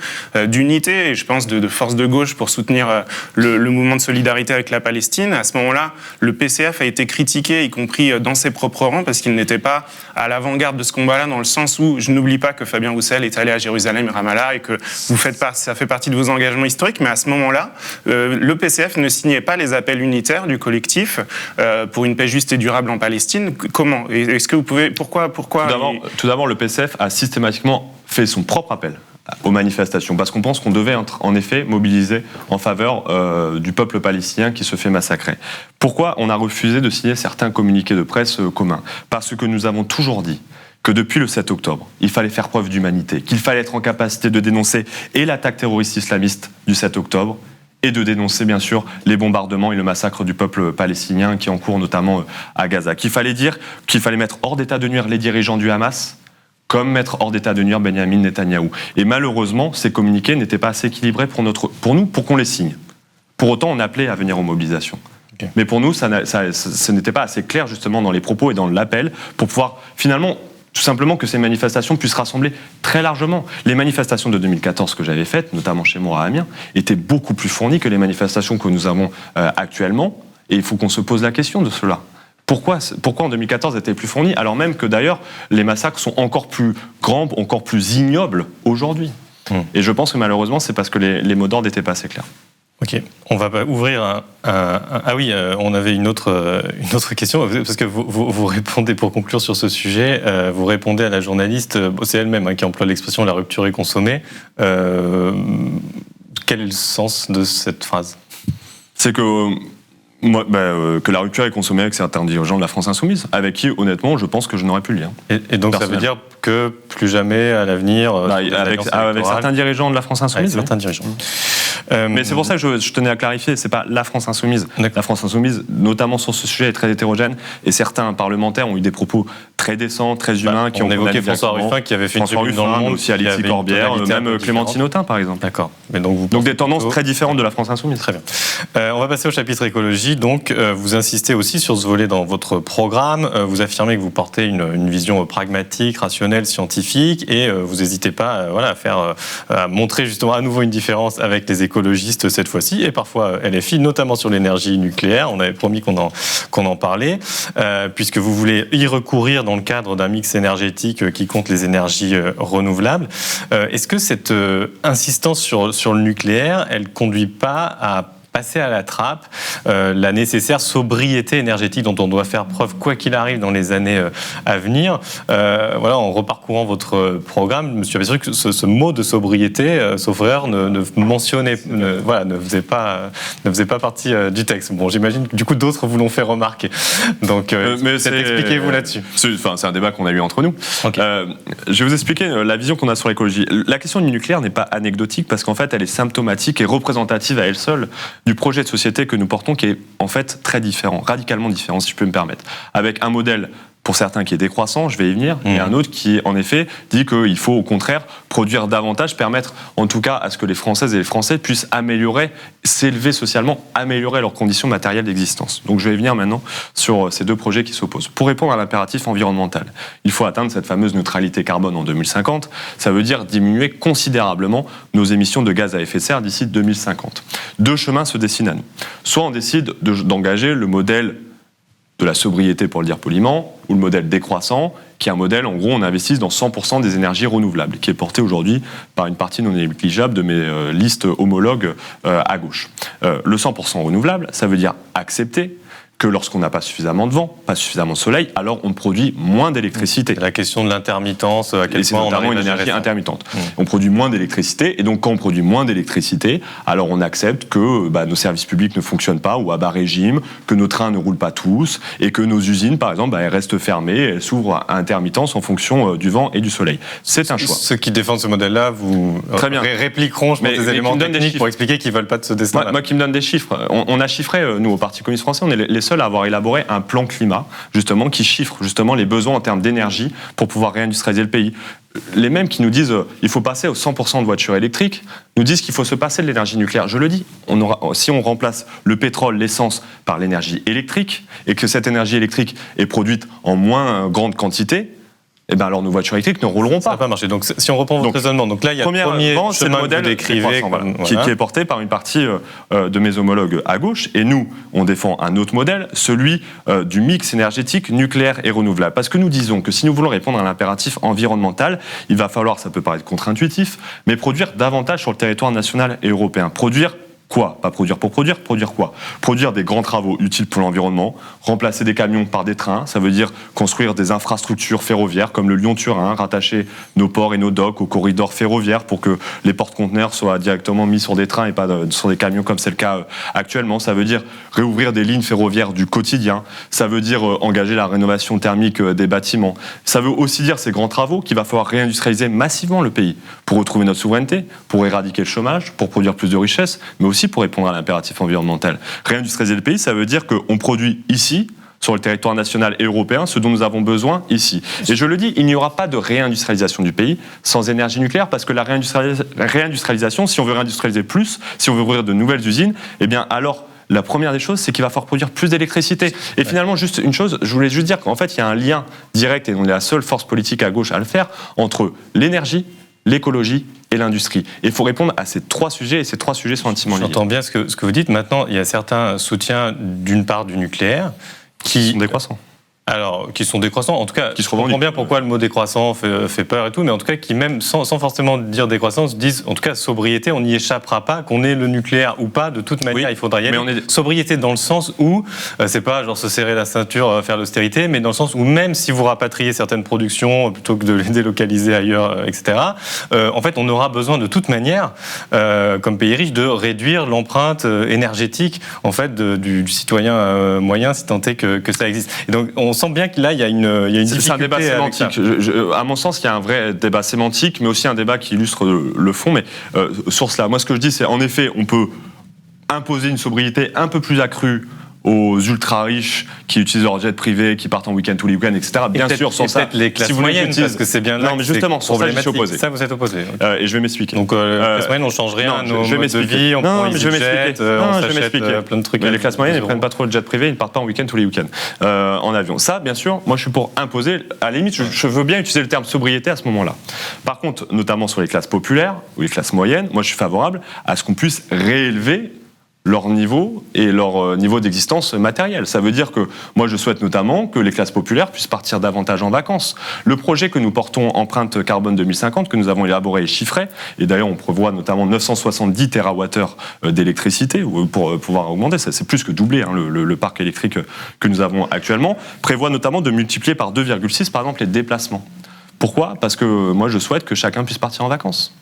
C: d'unité et je pense de forces de gauche pour soutenir le mouvement de solidarité avec la Palestine. À ce moment-là, le PCF a été critiqué, y compris dans ses propres rangs, parce qu'il n'était pas à l'avant-garde de ce combat-là, dans le sens où je n'oublie pas que Fabien Roussel est allé à Jérusalem et Ramallah et que ça fait partie de vos engagements historiques, mais à ce moment-là, le PCF ne signait pas les appels unitaires du collectif pour une paix juste et durable en Palestine. Comment ? Est-ce que vous pouvez... Pourquoi
B: Tout d'abord, le PCF a systématiquement fait son propre appel aux manifestations, parce qu'on pense qu'on devait en effet mobiliser en faveur du peuple palestinien qui se fait massacrer. Pourquoi on a refusé de signer certains communiqués de presse communs ? Parce que nous avons toujours dit que depuis le 7 octobre, il fallait faire preuve d'humanité, qu'il fallait être en capacité de dénoncer et l'attaque terroriste islamiste du 7 octobre, et de dénoncer bien sûr les bombardements et le massacre du peuple palestinien qui est en cours notamment à Gaza. Qu'il fallait dire qu'il fallait mettre hors d'état de nuire les dirigeants du Hamas, comme mettre hors d'état de nuire Benyamin Netanyahou. Et malheureusement, ces communiqués n'étaient pas assez équilibrés pour nous, pour qu'on les signe. Pour autant, on appelait à venir aux mobilisations. Okay. Mais pour nous, ce n'était pas assez clair justement dans les propos et dans l'appel pour pouvoir finalement, tout simplement que ces manifestations puissent rassembler très largement. Les manifestations de 2014 que j'avais faites, notamment chez moi à Amiens, étaient beaucoup plus fournies que les manifestations que nous avons actuellement. Et il faut qu'on se pose la question de cela. Pourquoi en 2014 était plus fourni, alors même que d'ailleurs les massacres sont encore plus grands, encore plus ignobles aujourd'hui. Et je pense que malheureusement c'est parce que les mots d'ordre n'étaient pas assez clairs.
A: Ok, on va ouvrir Ah oui, on avait une autre question, parce que vous répondez, pour conclure sur ce sujet, vous répondez à la journaliste, c'est elle-même qui emploie l'expression « la rupture est consommée ». Quel est le sens de cette phrase ?
B: C'est que la rupture est consommée avec certains dirigeants de la France Insoumise, avec qui, honnêtement, je pense que je n'aurais plus le lien.
A: Et donc ça veut dire que plus jamais à l'avenir...
B: avec certains dirigeants de la France Insoumise.
A: Avec certains dirigeants.
B: Mais c'est pour ça que je tenais à clarifier, c'est pas la France Insoumise. La France Insoumise, notamment sur ce sujet, est très hétérogène, et certains parlementaires ont eu des propos très décents, très humains, qui ont
A: évoqué François Ruffin, qui avait fait une tribune dans Le Monde,
B: aussi Alexis Corbière, même Clémentine Autain, par exemple.
A: D'accord. Mais donc
B: des tendances très différentes de la France Insoumise.
A: Très bien. On va passer au chapitre écologie. Donc, vous insistez aussi sur ce volet dans votre programme. Vous affirmez que vous portez une vision pragmatique, rationnelle, scientifique, et vous n'hésitez pas à montrer justement à nouveau une différence avec les écologistes cette fois-ci, et parfois LFI, notamment sur l'énergie nucléaire. On avait promis qu'on en parlait, puisque vous voulez y recourir dans le cadre d'un mix énergétique qui compte les énergies renouvelables. Est-ce que cette insistance sur le nucléaire, elle ne conduit pas à passer à la trappe la nécessaire sobriété énergétique dont on doit faire preuve quoi qu'il arrive dans les années à venir? En reparcourant votre programme, je me suis aperçu que ce mot de sobriété, sauf erreur, ne faisait pas partie du texte. Bon, j'imagine que du coup d'autres vous l'ont fait remarquer. Donc, expliquez-vous là-dessus.
B: C'est un débat qu'on a eu entre nous.
A: Okay.
B: Je vais vous expliquer la vision qu'on a sur l'écologie. La question du nucléaire n'est pas anecdotique parce qu'en fait, elle est symptomatique et représentative à elle seule du projet de société que nous portons, qui est en fait très différent, radicalement différent, si je peux me permettre. Avec un modèle, pour certains, qui est décroissant, je vais y venir, et un autre qui, en effet, dit qu'il faut au contraire produire davantage, permettre en tout cas à ce que les Françaises et les Français puissent s'élever socialement, améliorer leurs conditions matérielles d'existence. Donc je vais y venir maintenant sur ces deux projets qui s'opposent. Pour répondre à l'impératif environnemental, il faut atteindre cette fameuse neutralité carbone en 2050. Ça veut dire diminuer considérablement nos émissions de gaz à effet de serre d'ici 2050. Deux chemins se dessinent à nous. Soit on décide d'engager le modèle de la sobriété, pour le dire poliment, ou le modèle décroissant, qui est un modèle, en gros, on investit dans 100% des énergies renouvelables, qui est porté aujourd'hui par une partie non négligeable de mes listes homologues à gauche. Le 100% renouvelable, ça veut dire accepter que lorsqu'on n'a pas suffisamment de vent, pas suffisamment de soleil, alors on produit moins d'électricité.
A: La question de l'intermittence, à quel point on
B: notamment une énergie intermittente. On produit moins d'électricité, et donc quand on produit moins d'électricité, alors on accepte que nos services publics ne fonctionnent pas ou à bas régime, que nos trains ne roulent pas tous, et que nos usines, par exemple, elles restent fermées, elles s'ouvrent à intermittence en fonction du vent et du soleil. C'est un choix.
A: Ceux qui défendent ce modèle-là vous répliqueront, je pense, des éléments techniques pour expliquer qu'ils ne veulent pas de ce destin-là.
B: Moi qui me donne des chiffres, on a chiffré, nous au Parti communiste français, on est les seuls à avoir élaboré un plan climat, justement, qui chiffre justement les besoins en termes d'énergie pour pouvoir réindustrialiser le pays. Les mêmes qui nous disent il faut passer aux 100% de voitures électriques, nous disent qu'il faut se passer de l'énergie nucléaire. Je le dis, si on remplace le pétrole, l'essence par l'énergie électrique, et que cette énergie électrique est produite en moins grande quantité, alors nos voitures électriques ne rouleront pas.
A: Ça va pas marcher. Donc si on reprend votre raisonnement, donc là il y a le premier
B: c'est le modèle
A: décrivé
B: qui est porté par une partie de mes homologues à gauche, et nous on défend un autre modèle, celui du mix énergétique nucléaire et renouvelable. Parce que nous disons que si nous voulons répondre à l'impératif environnemental, il va falloir, ça peut paraître contre-intuitif, mais produire davantage sur le territoire national et européen. Produire quoi ? Pas produire pour produire quoi ? Produire des grands travaux utiles pour l'environnement, remplacer des camions par des trains, ça veut dire construire des infrastructures ferroviaires comme le Lyon-Turin, rattacher nos ports et nos docks au corridor ferroviaire pour que les porte-conteneurs soient directement mis sur des trains et pas sur des camions comme c'est le cas actuellement. Ça veut dire réouvrir des lignes ferroviaires du quotidien, ça veut dire engager la rénovation thermique des bâtiments. Ça veut aussi dire ces grands travaux qu'il va falloir réindustrialiser massivement le pays pour retrouver notre souveraineté, pour éradiquer le chômage, pour produire plus de richesses, mais aussi pour répondre à l'impératif environnemental. Réindustrialiser le pays, ça veut dire qu'on produit ici, sur le territoire national et européen, ce dont nous avons besoin ici. Et je le dis, il n'y aura pas de réindustrialisation du pays sans énergie nucléaire, parce que la réindustrialisation, si on veut réindustrialiser plus, si on veut ouvrir de nouvelles usines, eh bien alors, la première des choses, c'est qu'il va falloir produire plus d'électricité. Et finalement, juste une chose, je voulais juste dire qu'en fait, il y a un lien direct, et on est la seule force politique à gauche à le faire, entre l'énergie, l'écologie et l'industrie. Et il faut répondre à ces trois sujets, et ces trois sujets sont intimement liés.
A: J'entends bien ce que vous dites. Maintenant, il y a certains soutiens d'une part du nucléaire
B: qui sont décroissants.
A: Alors, qui sont décroissants, en tout cas,
B: je
A: comprends bien pourquoi le mot décroissant fait peur et tout, mais en tout cas, qui même, sans forcément dire décroissance, disent, en tout cas, sobriété, on n'y échappera pas, qu'on ait le nucléaire ou pas, de toute manière, il faudra y aller. Sobriété dans le sens où, c'est pas genre se serrer la ceinture, faire l'austérité, mais dans le sens où même si vous rapatriez certaines productions, plutôt que de les délocaliser ailleurs, etc., en fait, on aura besoin de toute manière, comme pays riche, de réduire l'empreinte énergétique, en fait, du citoyen moyen, si tant est que ça existe. Et donc, on sent bien que là, il y a une difficulté.
B: C'est un débat sémantique. À mon sens, il y a un vrai débat sémantique, mais aussi un débat qui illustre le fond. Mais sur cela, moi, ce que je dis, c'est en effet, on peut imposer une sobriété un peu plus accrue aux ultra-riches qui utilisent leur jet privé, qui partent en week-end tous les week-ends, etc. Bien sûr, sans ça.
A: Peut-être les classes moyennes, parce que c'est bien là.
B: Non, mais justement, sur ça, je suis opposé.
A: Ça, vous êtes opposé.
B: Et je vais m'expliquer.
A: Donc, les classes moyennes, on ne change rien à nos modes de vie, on prend EasyJet, on s'achète plein de trucs.
B: Mais les classes moyennes, ils ne prennent pas trop le jet privé, ils ne partent pas en week-end tous les week-ends en avion. Ça, bien sûr, moi, je suis pour imposer. À la limite, je veux bien utiliser le terme sobriété à ce moment-là. Par contre, notamment sur les classes populaires ou les classes moyennes, moi, je suis favorable à ce qu'on puisse réélever leur niveau et leur niveau d'existence matérielle. Ça veut dire que moi je souhaite notamment que les classes populaires puissent partir davantage en vacances. Le projet que nous portons Empreinte Carbone 2050, que nous avons élaboré et chiffré, et d'ailleurs on prévoit notamment 970 TWh d'électricité pour pouvoir augmenter, ça c'est plus que doubler le parc électrique que nous avons actuellement, prévoit notamment de multiplier par 2,6 par exemple les déplacements. Pourquoi ? Parce que moi je souhaite que chacun puisse partir en vacances.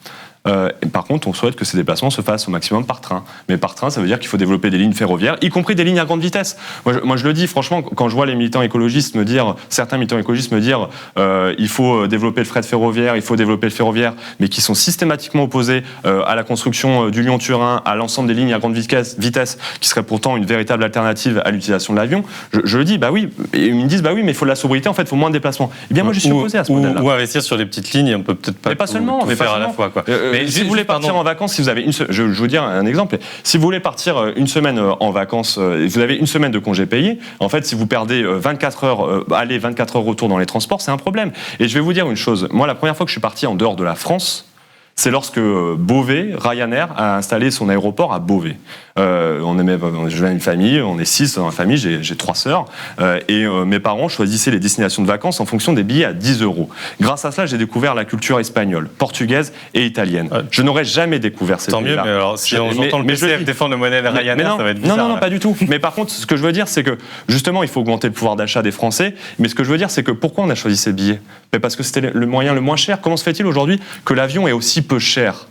B: Par contre, on souhaite que ces déplacements se fassent au maximum par train. Mais par train, ça veut dire qu'il faut développer des lignes ferroviaires, y compris des lignes à grande vitesse. Moi, je le dis, franchement, quand je vois les militants écologistes me dire, certains militants écologistes me dire, il faut développer le fret ferroviaire, il faut développer le ferroviaire, mais qui sont systématiquement opposés à la construction du Lyon-Turin, à l'ensemble des lignes à grande vitesse, qui serait pourtant une véritable alternative à l'utilisation de l'avion. Je le dis, bah oui, et ils me disent, bah oui, mais il faut de la sobriété, en fait, il faut moins de déplacements. Eh bien, moi, je suis opposé à ce modèle-là.
A: Ou investir sur les petites lignes, on peut peut-être pas, tout faire à la fois, quoi.
B: Mais si vous voulez partir en vacances, si vous avez je vais vous dire un exemple. Si vous voulez partir une semaine en vacances, vous avez une semaine de congé payé. En fait, si vous perdez 24 heures aller, 24 heures retour dans les transports, c'est un problème. Et je vais vous dire une chose. Moi, la première fois que je suis parti en dehors de la France, c'est lorsque Beauvais, Ryanair, a installé son aéroport à Beauvais. Je viens d'une famille, on est 6 dans la famille, j'ai 3 sœurs, et mes parents choisissaient les destinations de vacances en fonction des billets à 10 €. Grâce à cela, j'ai découvert la culture espagnole, portugaise et italienne. Je n'aurais jamais découvert cette
A: Tant mieux, mais alors si on entend le PCF défendre le modèle Ryanair, ça va être bizarre.
B: Non, pas du tout. Mais par contre, ce que je veux dire, c'est que justement, il faut augmenter le pouvoir d'achat des Français. Mais ce que je veux dire, c'est que pourquoi on a choisi ces billets ? Parce que c'était le moyen le moins cher. Comment se fait-il aujourd'hui que l'avion est aussi peu cher ?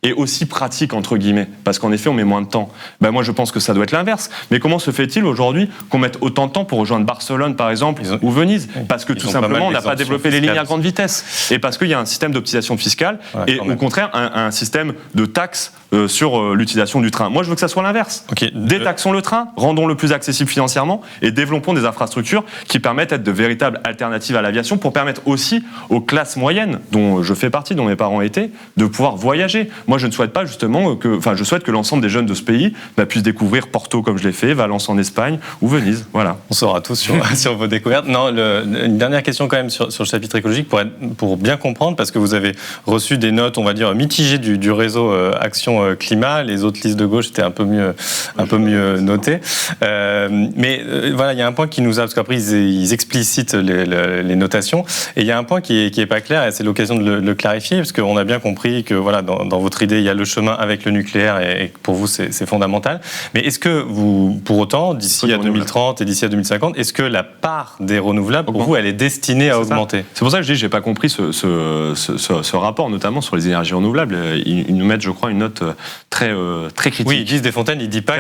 B: Et aussi pratique, entre guillemets, parce qu'en effet, on met moins de temps. Moi, je pense que ça doit être l'inverse. Mais comment se fait-il aujourd'hui qu'on mette autant de temps pour rejoindre Barcelone, par exemple, ou Venise ? Parce que tout simplement, on n'a pas développé les lignes à grande vitesse. Et parce qu'il y a un système d'optimisation fiscale, et au contraire, un système de taxes sur l'utilisation du train. Moi, je veux que ça soit l'inverse. Détaxons le train, rendons-le plus accessible financièrement, et développons des infrastructures qui permettent d'être de véritables alternatives à l'aviation, pour permettre aussi aux classes moyennes, dont je fais partie, dont mes parents étaient, de pouvoir voyager. Moi, je ne souhaite pas justement je souhaite que l'ensemble des jeunes de ce pays puissent découvrir Porto comme je l'ai fait, Valence en Espagne ou Venise. Voilà.
A: On saura tous sur vos découvertes. Non, une dernière question quand même sur le chapitre écologique pour bien comprendre, parce que vous avez reçu des notes, on va dire, mitigées du réseau Action question climat. Les autres listes de gauche étaient un peu mieux notées. Mais voilà, il y a un point qui nous a, parce qu'après ils explicitent les notations, et il y a un point qui est pas clair, et c'est l'occasion de le clarifier, parce qu'on a bien compris que voilà, dans votre idée, il y a le chemin avec le nucléaire, et pour vous c'est fondamental. Mais est-ce que vous, pour autant, d'ici à 2030 et d'ici à 2050, est-ce que la part des renouvelables, pour vous, elle est destinée à augmenter?
B: C'est pour ça que je dis, j'ai pas compris ce rapport, notamment sur les énergies renouvelables. Ils nous mettent, je crois, une note très critique.
A: Oui, Guy Desfontaines, il dit pas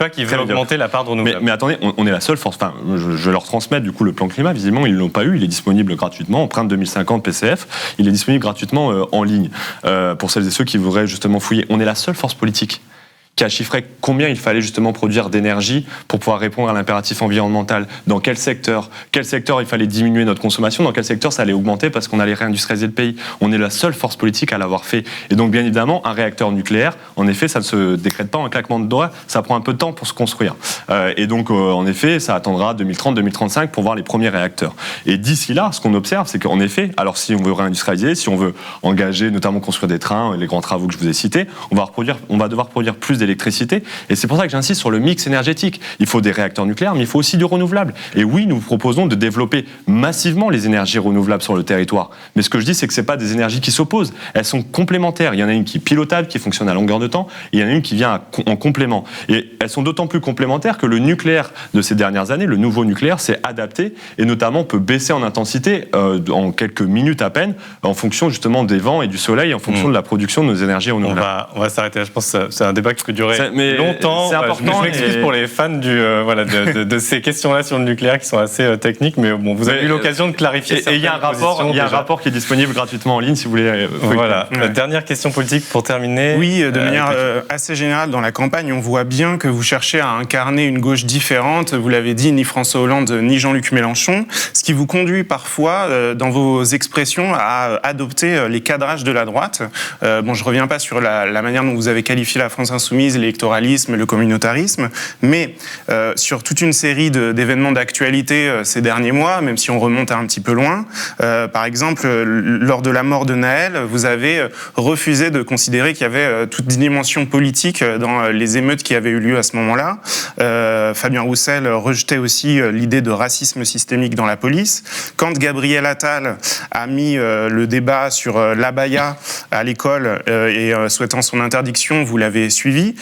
A: qu'il veut augmenter la part de renouvelables.
B: Mais attendez, on est la seule force. Enfin, je vais leur transmettre du coup le plan climat. Visiblement, ils l'ont pas eu. Il est disponible gratuitement. Empreinte 2050 PCF. Il est disponible gratuitement en ligne pour celles et ceux qui voudraient justement fouiller. On est la seule force politique qui a chiffré combien il fallait justement produire d'énergie pour pouvoir répondre à l'impératif environnemental. Dans quel secteur il fallait diminuer notre consommation, dans quel secteur ça allait augmenter parce qu'on allait réindustrialiser le pays. On est la seule force politique à l'avoir fait. Et donc, bien évidemment, un réacteur nucléaire, en effet, ça ne se décrète pas en un claquement de doigts, ça prend un peu de temps pour se construire. Et donc, en effet, ça attendra 2030-2035 pour voir les premiers réacteurs. Et d'ici là, ce qu'on observe, c'est qu'en effet, alors si on veut réindustrialiser, si on veut engager, notamment construire des trains, les grands travaux que je vous ai cités, on va devoir produire plus d'électricité, et c'est pour ça que j'insiste sur le mix énergétique. Il faut des réacteurs nucléaires, mais il faut aussi du renouvelable. Et oui, nous proposons de développer massivement les énergies renouvelables sur le territoire. Mais ce que je dis, c'est que c'est pas des énergies qui s'opposent. Elles sont complémentaires. Il y en a une qui est pilotable, qui fonctionne à longueur de temps, et il y en a une qui vient en complément. Et elles sont d'autant plus complémentaires que le nucléaire de ces dernières années, le nouveau nucléaire, s'est adapté, et notamment peut baisser en intensité en quelques minutes à peine, en fonction justement des vents et du soleil, en fonction de la production de nos énergies renouvelables.
A: On va s'arrêter. Je pense que c'est un débat qui peut durer longtemps.
B: C'est important.
A: Je m'excuse pour les fans de ces questions-là sur le nucléaire qui sont assez techniques, mais bon, vous avez eu l'occasion de clarifier.
B: Et il y a un rapport qui est disponible gratuitement en ligne si vous voulez.
A: Voilà. La dernière question politique pour terminer.
C: Oui, de manière assez générale, dans la campagne, on voit bien que vous cherchez à incarner une gauche différente. Vous l'avez dit, ni François Hollande, ni Jean-Luc Mélenchon, ce qui vous conduit parfois, dans vos expressions, à adopter les cadrages de la droite. Je reviens pas sur la manière dont vous avez qualifié la France insoumise, l'électoralisme, le communautarisme, mais sur toute une série d'événements d'actualité ces derniers mois, même si on remonte un petit peu loin. Par exemple, lors de la mort de Naël, vous avez refusé de considérer qu'il y avait toute dimension politique dans les émeutes qui avaient eu lieu à ce moment-là. Fabien Roussel rejetait aussi l'idée de racisme systémique dans la police. Quand Gabriel Attal a mis le débat sur l'abaya à l'école et souhaitant son interdiction, vous l'avez suivi.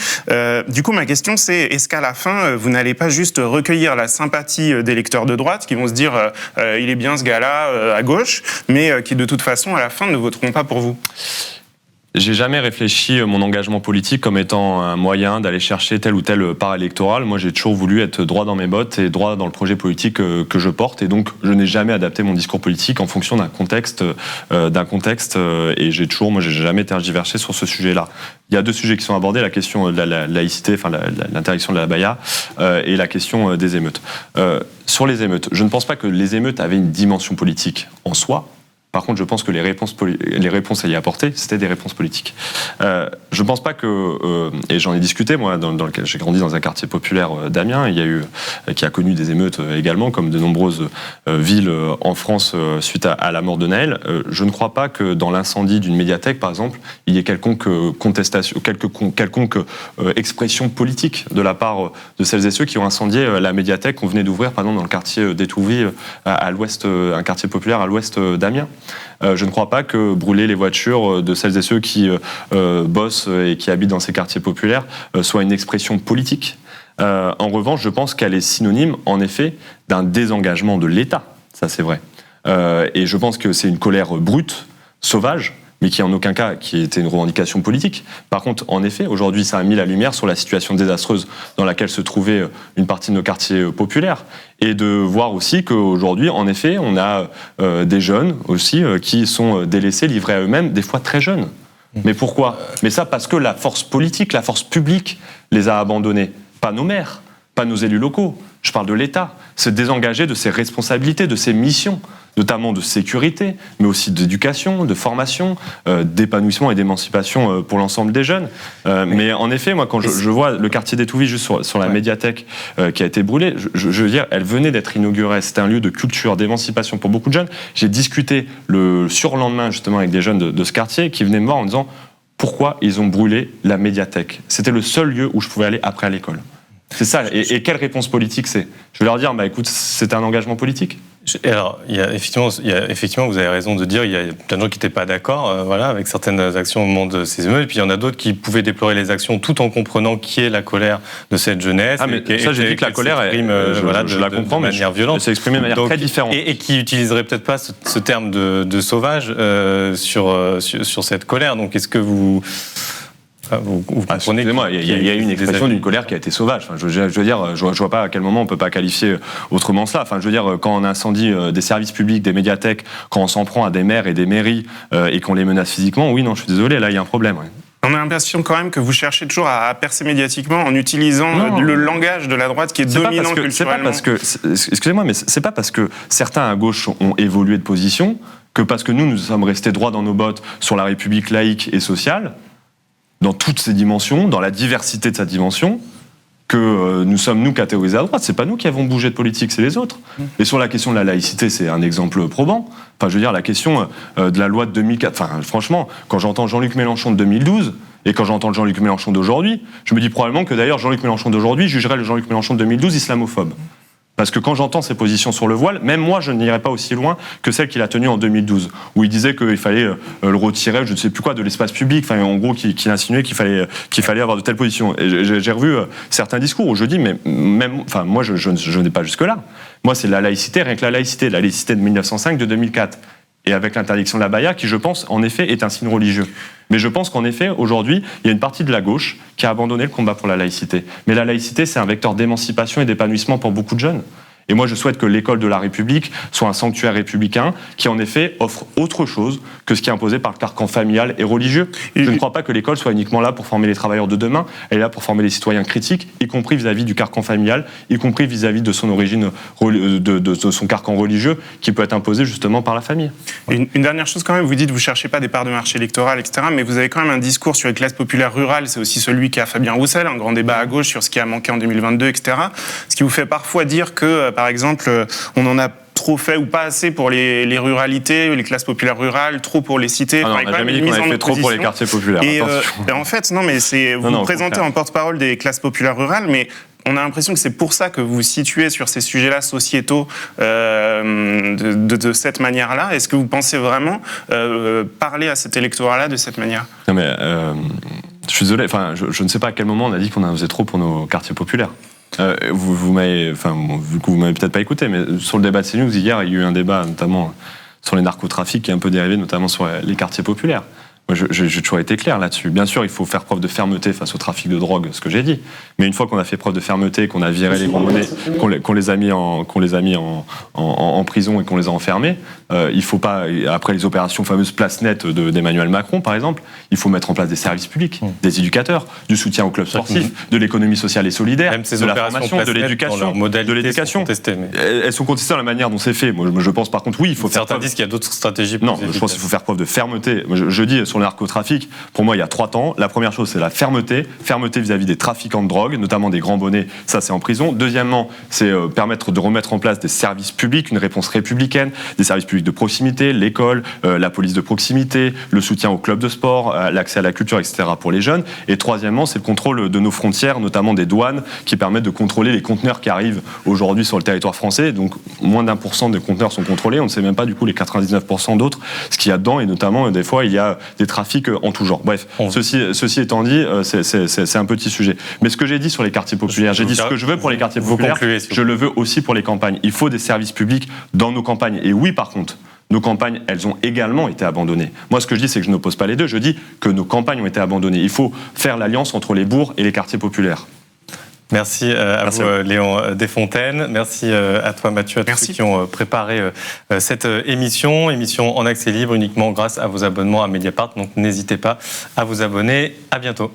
C: Du coup, ma question, c'est est-ce qu'à la fin, vous n'allez pas juste recueillir la sympathie des lecteurs de droite qui vont se dire il est bien ce gars-là à gauche, mais qui de toute façon, à la fin, ne voteront pas pour vous?
B: J'ai jamais réfléchi mon engagement politique comme étant un moyen d'aller chercher tel ou tel part électoral. Moi, j'ai toujours voulu être droit dans mes bottes et droit dans le projet politique que je porte. Et donc, je n'ai jamais adapté mon discours politique en fonction d'un contexte. Et j'ai jamais tergiversé sur ce sujet-là. Il y a deux sujets qui sont abordés, la question de la laïcité, enfin l'interdiction de la abaya, et la question des émeutes. Sur les émeutes, je ne pense pas que les émeutes avaient une dimension politique en soi. Par contre, je pense que les réponses à y apporter, c'était des réponses politiques. Je ne pense pas que, et j'en ai discuté, moi, j'ai grandi dans un quartier populaire d'Amiens, qui a connu des émeutes également, comme de nombreuses villes en France suite à la mort de Naël. Je ne crois pas que dans l'incendie d'une médiathèque, par exemple, il y ait quelconque contestation, quelconque expression politique de la part de celles et ceux qui ont incendié la médiathèque qu'on venait d'ouvrir, par exemple, dans le quartier d'Étouvie, à l'ouest, un quartier populaire à l'ouest d'Amiens. Je ne crois pas que brûler les voitures de celles et ceux qui bossent et qui habitent dans ces quartiers populaires soit une expression politique. En revanche, je pense qu'elle est synonyme, en effet, d'un désengagement de l'État. Ça, c'est vrai. Et je pense que c'est une colère brute, sauvage, mais qui en aucun cas qui était une revendication politique. Par contre, en effet, aujourd'hui, ça a mis la lumière sur la situation désastreuse dans laquelle se trouvait une partie de nos quartiers populaires. Et de voir aussi qu'aujourd'hui, en effet, on a des jeunes aussi qui sont délaissés, livrés à eux-mêmes, des fois très jeunes. Mais pourquoi ? Mais ça parce que la force politique, la force publique les a abandonnés. Pas nos maires, pas nos élus locaux. Je parle de l'État. Se désengager de ses responsabilités, de ses missions, notamment de sécurité, mais aussi d'éducation, de formation, d'épanouissement et d'émancipation pour l'ensemble des jeunes. Mais en effet, moi, quand je vois le quartier d'Étouvie juste sur la médiathèque qui a été brûlée, je veux dire, elle venait d'être inaugurée. C'était un lieu de culture, d'émancipation pour beaucoup de jeunes. J'ai discuté le surlendemain, justement, avec des jeunes de ce quartier qui venaient me voir en disant pourquoi ils ont brûlé la médiathèque. C'était le seul lieu où je pouvais aller après à l'école. C'est ça. Et quelle réponse politique c'est ? Je vais leur dire, écoute, c'était un engagement politique.
A: Alors, effectivement, vous avez raison de dire, il y a plein de gens qui n'étaient pas d'accord avec certaines actions au moment de ces émeutes, et puis il y en a d'autres qui pouvaient déplorer les actions tout en comprenant qui est la colère de cette jeunesse.
B: Ça, j'ai dit que la colère, je la comprends,
A: de manière violente.
B: C'est exprimé de manière très différente.
A: Et qui n'utiliserait peut-être pas ce terme de sauvage sur cette colère. Donc, est-ce que vous comprenez?
B: Excusez-moi, il y a une expression d'une colère qui a été sauvage. Enfin, je veux dire, je vois pas à quel moment on peut pas qualifier autrement cela. Enfin, je veux dire, quand on incendie des services publics, des médiathèques, quand on s'en prend à des maires et des mairies et qu'on les menace physiquement, oui, non, je suis désolé, là, il y a un problème. Ouais.
C: On a l'impression quand même que vous cherchez toujours à percer médiatiquement en utilisant le langage de la droite qui est dominant culturellement.
B: Excusez-moi, mais c'est pas parce que certains à gauche ont évolué de position que parce que nous sommes restés droits dans nos bottes sur la République laïque et sociale, dans toutes ses dimensions, dans la diversité de sa dimension, que nous sommes, nous, catégorisés à droite. C'est pas nous qui avons bougé de politique, c'est les autres. Et sur la question de la laïcité, c'est un exemple probant. Enfin, je veux dire, la question de la loi de 2004... Enfin, franchement, quand j'entends Jean-Luc Mélenchon de 2012, et quand j'entends le Jean-Luc Mélenchon d'aujourd'hui, je me dis probablement que d'ailleurs, Jean-Luc Mélenchon d'aujourd'hui jugerait le Jean-Luc Mélenchon de 2012 islamophobe. Parce que quand j'entends ses positions sur le voile, même moi, je n'irai pas aussi loin que celle qu'il a tenue en 2012, où il disait qu'il fallait le retirer, je ne sais plus quoi, de l'espace public. Enfin, en gros, qu'il insinuait qu'il fallait avoir de telles positions. Et j'ai revu certains discours où je dis, mais même, enfin, moi, je n'ai pas jusque-là. Moi, c'est la laïcité, rien que la laïcité de 1905, de 2004. Et avec l'interdiction de l'abaya, qui, je pense, en effet, est un signe religieux. Mais je pense qu'en effet, aujourd'hui, il y a une partie de la gauche qui a abandonné le combat pour la laïcité. Mais la laïcité, c'est un vecteur d'émancipation et d'épanouissement pour beaucoup de jeunes. Et moi, je souhaite que l'école de la République soit un sanctuaire républicain qui, en effet, offre autre chose que ce qui est imposé par le carcan familial et religieux. Je ne crois pas que l'école soit uniquement là pour former les travailleurs de demain. Elle est là pour former les citoyens critiques, y compris vis-à-vis du carcan familial, y compris vis-à-vis de son origine, de son carcan religieux, qui peut être imposé justement par la famille.
C: Une dernière chose quand même, vous dites, vous ne cherchez pas des parts de marché électoral, etc., mais vous avez quand même un discours sur les classes populaires rurales, c'est aussi celui qu'a Fabien Roussel, un grand débat à gauche sur ce qui a manqué en 2022, etc. Ce qui vous fait parfois dire que, par exemple, on en a trop fait ou pas assez pour les ruralités, les classes populaires rurales, trop pour les cités.
B: On n'a jamais dit qu'on avait fait trop pour les quartiers populaires.
C: Et en fait, non, mais vous vous présentez en porte-parole des classes populaires rurales, mais on a l'impression que c'est pour ça que vous vous situez sur ces sujets-là sociétaux de cette manière-là. Est-ce que vous pensez vraiment parler à cet électorat-là de cette manière ?
B: Non, mais je suis désolé, enfin, je ne sais pas à quel moment on a dit qu'on en faisait trop pour nos quartiers populaires. Vous m'avez peut-être pas écouté, mais sur le débat de CNews hier, il y a eu un débat notamment sur les narcotrafics qui est un peu dérivé notamment sur les quartiers populaires. Moi, j'ai toujours été clair là-dessus. Bien sûr, il faut faire preuve de fermeté face au trafic de drogue, ce que j'ai dit. Mais une fois qu'on a fait preuve de fermeté, qu'on a viré les grands monnaies, qu'on les a mis en prison et qu'on les a enfermés, il faut pas, après les opérations fameuses place nette d'Emmanuel Macron, par exemple, il faut mettre en place des services publics, des éducateurs, du soutien aux clubs sportifs, de l'économie sociale et solidaire, de la formation, de l'éducation. Elles sont contestées dans la manière dont c'est fait. Moi, je pense par contre, oui, il faut faire.
A: Certains disent qu'il y a d'autres stratégies.
B: Non, je pense qu'il faut faire preuve de fermeté. Je dis sur le narcotrafic, pour moi, il y a 3 temps. La première chose, c'est la fermeté vis-à-vis des trafiquants de drogue, notamment des grands bonnets, ça c'est en prison. Deuxièmement, c'est permettre de remettre en place des services publics, une réponse républicaine, des services publics de proximité, l'école, la police de proximité, le soutien aux clubs de sport, l'accès à la culture, etc. pour les jeunes. Et troisièmement, c'est le contrôle de nos frontières, notamment des douanes, qui permettent de contrôler les conteneurs qui arrivent aujourd'hui sur le territoire français. Donc, moins d'1% des conteneurs sont contrôlés. On ne sait même pas, du coup, les 99% d'autres, ce qu'il y a dedans. Et notamment, des fois, il y a des trafics en tout genre. Bref, ceci étant dit, c'est un petit sujet. Mais ce que j'ai dit sur les quartiers populaires, j'ai dit ce que je veux pour les quartiers populaires, je le veux aussi pour les campagnes. Il faut des services publics dans nos campagnes. Et oui, par contre, nos campagnes, elles ont également été abandonnées. Moi, ce que je dis, c'est que je n'oppose pas les deux. Je dis que nos campagnes ont été abandonnées. Il faut faire l'alliance entre les bourgs et les quartiers populaires.
A: Merci à vous, Léon Desfontaines. Merci à toi, Mathieu, à tous ceux qui ont préparé cette émission en accès libre uniquement grâce à vos abonnements à Mediapart. Donc, n'hésitez pas à vous abonner. À bientôt.